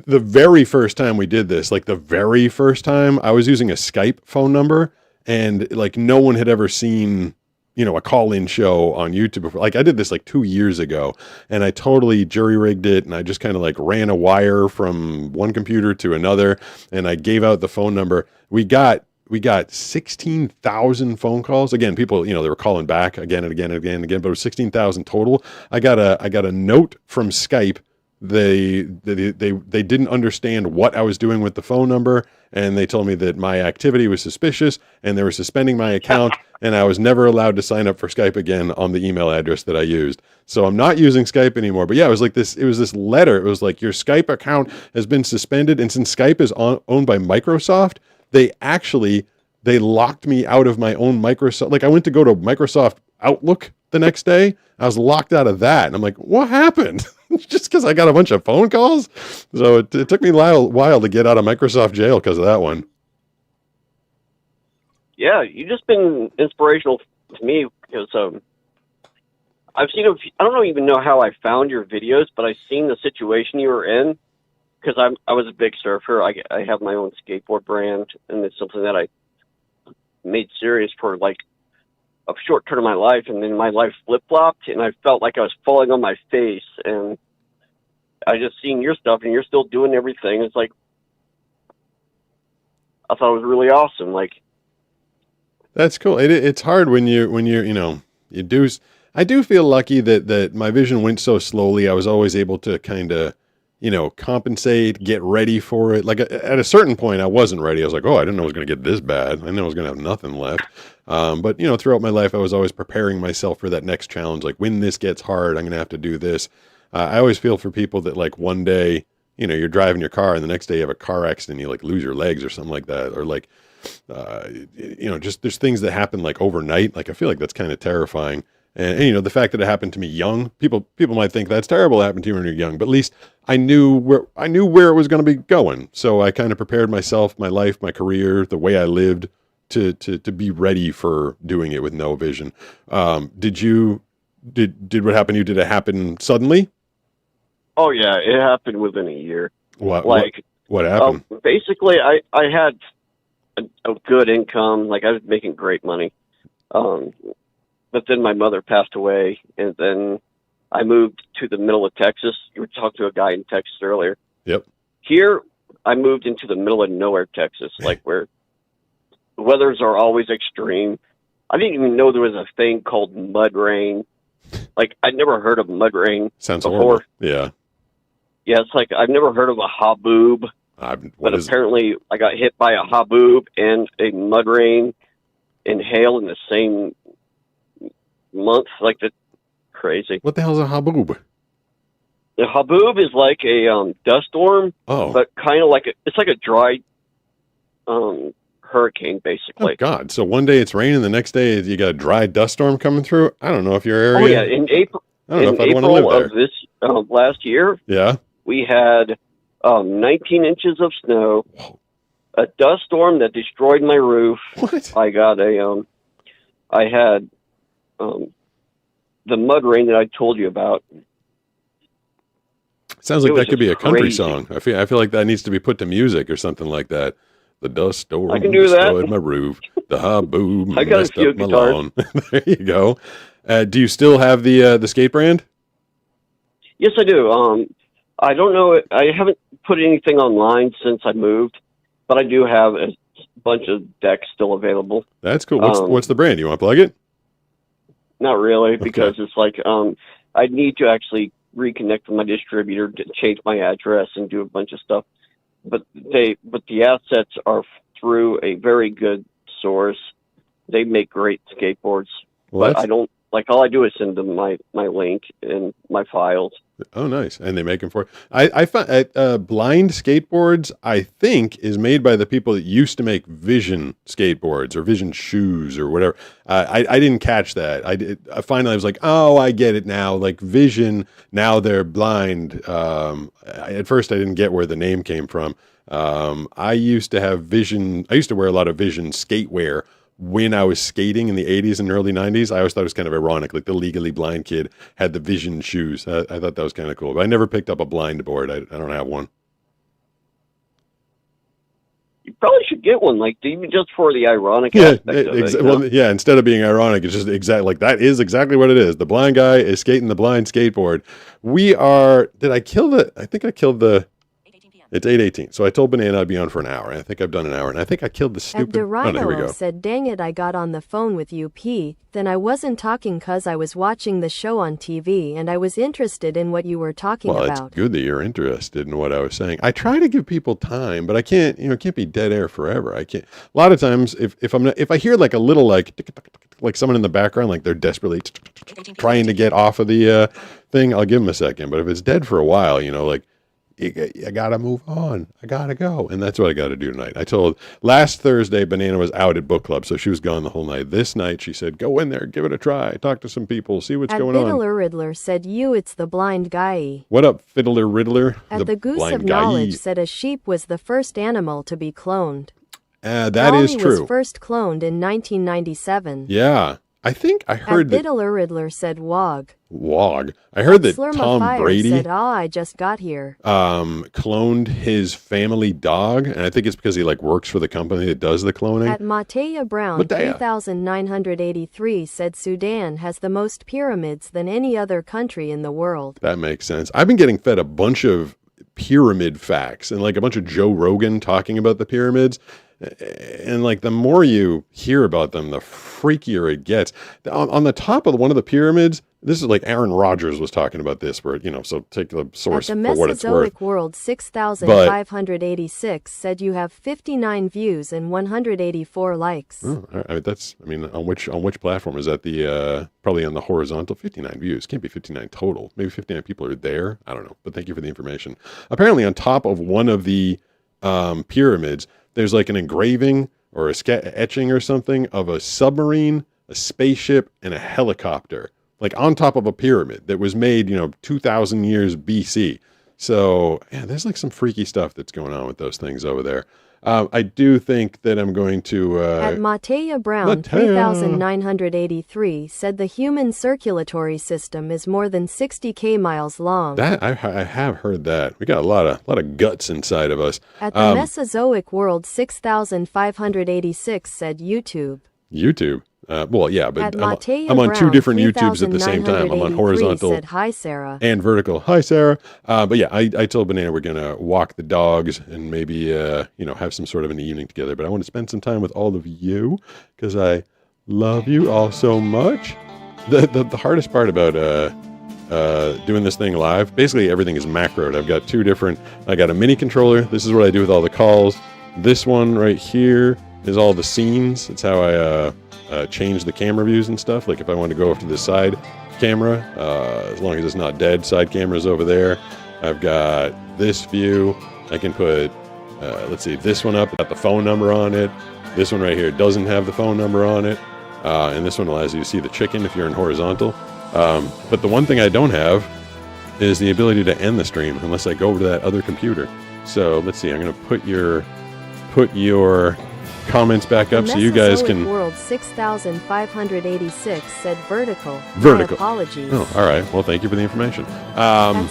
The very first time we did this, like the very first time, I was using a Skype phone number, and like no one had ever seen a call-in show on YouTube before. Like I did this like 2 years ago, and I totally jury-rigged it, and I just kind of like ran a wire from one computer to another, and I gave out the phone number. We got 16,000 phone calls. Again, people, they were calling back again and again and again and again, but it was 16,000 total. I got a note from Skype. They didn't understand what I was doing with the phone number, and they told me that my activity was suspicious, and they were suspending my account, and I was never allowed to sign up for Skype again on the email address that I used. So I'm not using Skype anymore. But yeah, it was this letter. It was like, your Skype account has been suspended, and since Skype is owned by Microsoft, they locked me out of my own Microsoft. Like I went to go to Microsoft Outlook the next day. I was locked out of that. And I'm like, what happened? just because I got a bunch of phone calls. So it took me a while to get out of Microsoft jail because of that one. Yeah, you've just been inspirational to me because I've seen I don't even know how I found your videos, but I've seen the situation you were in because I was a big surfer. I have my own skateboard brand, and it's something that I made serious for like a short term of my life, and then my life flip-flopped, and I felt like I was falling on my face, and I just seen your stuff, and you're still doing everything. It's like, I thought it was really awesome. Like, that's cool. It's hard when you do. I do feel lucky that my vision went so slowly. I was always able to kind of, compensate, get ready for it. Like at a certain point, I wasn't ready. I was like, oh, I didn't know it was going to get this bad. I knew I was going to have nothing left. But throughout my life, I was always preparing myself for that next challenge. Like when this gets hard, I'm going to have to do this. I always feel for people that like one day, you're driving your car and the next day you have a car accident, you like lose your legs or something like that. Or like, just there's things that happen like overnight. Like I feel like that's kind of terrifying. And the fact that it happened to me young, people might think that's terrible. It happened to you when you're young, but at least I knew where it was going to be going. So I kind of prepared myself, my life, my career, the way I lived to be ready for doing it with no vision. Did what happened to you? Did it happen suddenly? oh yeah, it happened within a year. What happened? Basically, I had a good income. Like I was making great money. But then my mother passed away, and then I moved to the middle of Texas. You were talking to a guy in Texas earlier. Yep. Here, I moved into the middle of nowhere, Texas, like where the weathers are always extreme. I didn't even know there was a thing called mud rain. Like, I'd never heard of mud rain Sounds before. horrible. Yeah. Yeah, it's like I've never heard of a haboob. But apparently, I got hit by a haboob and a mud rain and hail in the same month. Like, that's crazy. What the hell is a haboob? The haboob is like a dust storm, but kind of like it's like a dry hurricane, basically. Oh, God. So one day it's raining, the next day you got a dry dust storm coming through? I don't know if your area... Oh, yeah. In April, I don't know if I'd want to live there. Of this last year, yeah, we had 19 inches of snow, a dust storm that destroyed my roof. What? I got I had the mud rain that I told you about. Sounds like that could be a country song. I feel like that needs to be put to music or something like that. The dust storm I can do destroyed that. my roof. The haboob I got messed a few up my guitars. lawn. There you go. Do you still have the skate brand? Yes, I do. I don't know. I haven't put anything online since I moved, but I do have a bunch of decks still available. That's cool. What's the brand? You want to plug it? Not really, because it's like I need to actually reconnect with my distributor, to change my address, and do a bunch of stuff. But the assets are through a very good source. They make great skateboards, but I don't like. All I do is send them my link and my files. Oh, nice. And they make them for I found Blind Skateboards, I think, is made by the people that used to make Vision skateboards or Vision shoes or whatever. I didn't catch that. Finally, I was like, oh, I get it now. Like Vision, now they're Blind. At first, I didn't get where the name came from. I used to have Vision. I used to wear a lot of Vision skatewear when I was skating in the 80s and early 90s. I always thought it was kind of ironic. Like the Legally Blind kid had the Vision shoes. I thought that was kind of cool. But I never picked up a blind board. I don't have one. You probably should get one, like even just for the ironic aspect of it. You know? Well, yeah, instead of being ironic, it's just exactly like that is exactly what it is. The blind guy is skating the blind skateboard. I think I killed the... It's 8:18, so I told Banana I'd be on for an hour. I think I've done an hour, and I think I killed the stupid... Here we go. Said, dang it, I got on the phone with you, P. Then I wasn't talking cause I was watching the show on TV, and I was interested in what you were talking about. Well, it's good that you're interested in what I was saying. I try to give people time, but I can't, it can't be dead air forever. I can't... A lot of times, if I hear like a little like someone in the background, like they're desperately trying to get off of the thing, I'll give them a second. But if it's dead for a while, like... I gotta move on. I gotta go. And that's what I gotta do tonight. I told last Thursday, Banana was out at book club, so she was gone the whole night. This night, she said, go in there, give it a try, talk to some people, see what's going on. Fiddler Riddler said it's the blind guy. What up, Fiddler Riddler? At the Goose of Knowledge said a sheep was the first animal to be cloned. That Dolly is true. was first cloned in 1997. Yeah. I think I heard that Fiddler Riddler said Wog. I heard that Tom Brady said, I just got here. Cloned his family dog, and I think it's because he works for the company that does the cloning. At Matea Brown 3983 said Sudan has the most pyramids than any other country in the world. That makes sense. I've been getting fed a bunch of pyramid facts and a bunch of Joe Rogan talking about the pyramids. And the more you hear about them, the freakier it gets. On the top of one of the pyramids, this is Aaron Rodgers was talking about this, where, so take the source for what it's worth. At the Mesozoic World 6586 said you have 59 views and 184 likes. Oh, on which platform? Is that the, probably on the horizontal? 59 views. Can't be 59 total. Maybe 59 people are there. I don't know, but thank you for the information. Apparently on top of one of the pyramids, there's an engraving or a etching or something of a submarine, a spaceship, and a helicopter, on top of a pyramid that was made, 2,000 years BC. So, yeah, there's some freaky stuff that's going on with those things over there. I do think that I'm going to... At Matea Brown 3983 said the human circulatory system is more than 60 miles long. That I have heard that. We got a lot of guts inside of us. At the Mesozoic World 6586 said YouTube. Well, yeah, but I'm on two different YouTubes at the same time. I'm on horizontal said, Hi, Sarah. And vertical. Hi, Sarah. But yeah, I told Banana we're going to walk the dogs and maybe, have some sort of an evening together. But I want to spend some time with all of you because I love you all so much. The hardest part about doing this thing live, basically everything is macroed. I've got I got a mini controller. This is what I do with all the calls. This one right here is all the scenes. It's how I change the camera views and stuff. If I want to go off to the side camera, as long as it's not dead, side camera's over there. I've got this view. I can put, let's see, this one up, got the phone number on it. This one right here doesn't have the phone number on it. And this one allows you to see the chicken if you're in horizontal. But the one thing I don't have is the ability to end the stream unless I go over to that other computer. So let's see, I'm going to put your comments back up so you guys can... World 6586 said vertical. My apologies. Oh, all right. Well, thank you for the information. I'm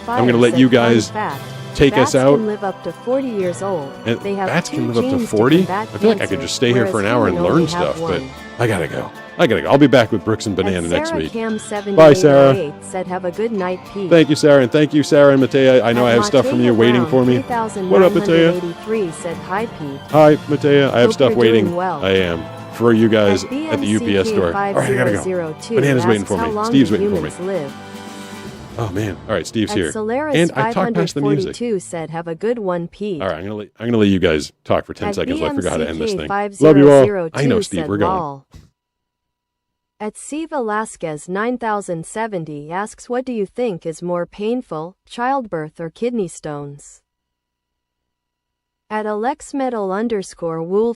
going to let you guys take us out. Bats can live up to 40 years old. And they have bats can live up to 40? I feel like I could just stay here for an hour and learn stuff, but I gotta go. I'll be back with Brooks and Banana next week. Bye, Sarah. Said, have a good night, Pete. Thank you, Sarah, and thank you, Sarah and Matea. I know I have stuff from you waiting for me. What up, Matea? Said, hi, Pete. Hi, Matea. I have stuff waiting. Well. I am. For you guys at the UPS store. All right, I gotta go. Banana's waiting for me. Steve's waiting for me. Oh man! All right, Steve's here, and I talked past the music. Said, "Have a good one, Pete." All right, I'm gonna let you guys talk for 10 seconds. I forgot how to end this thing. Love you all. I know, Steve. We're going. At C. Velasquez 9070 asks, "What do you think is more painful, childbirth or kidney stones?" At AlexMetal_Wolf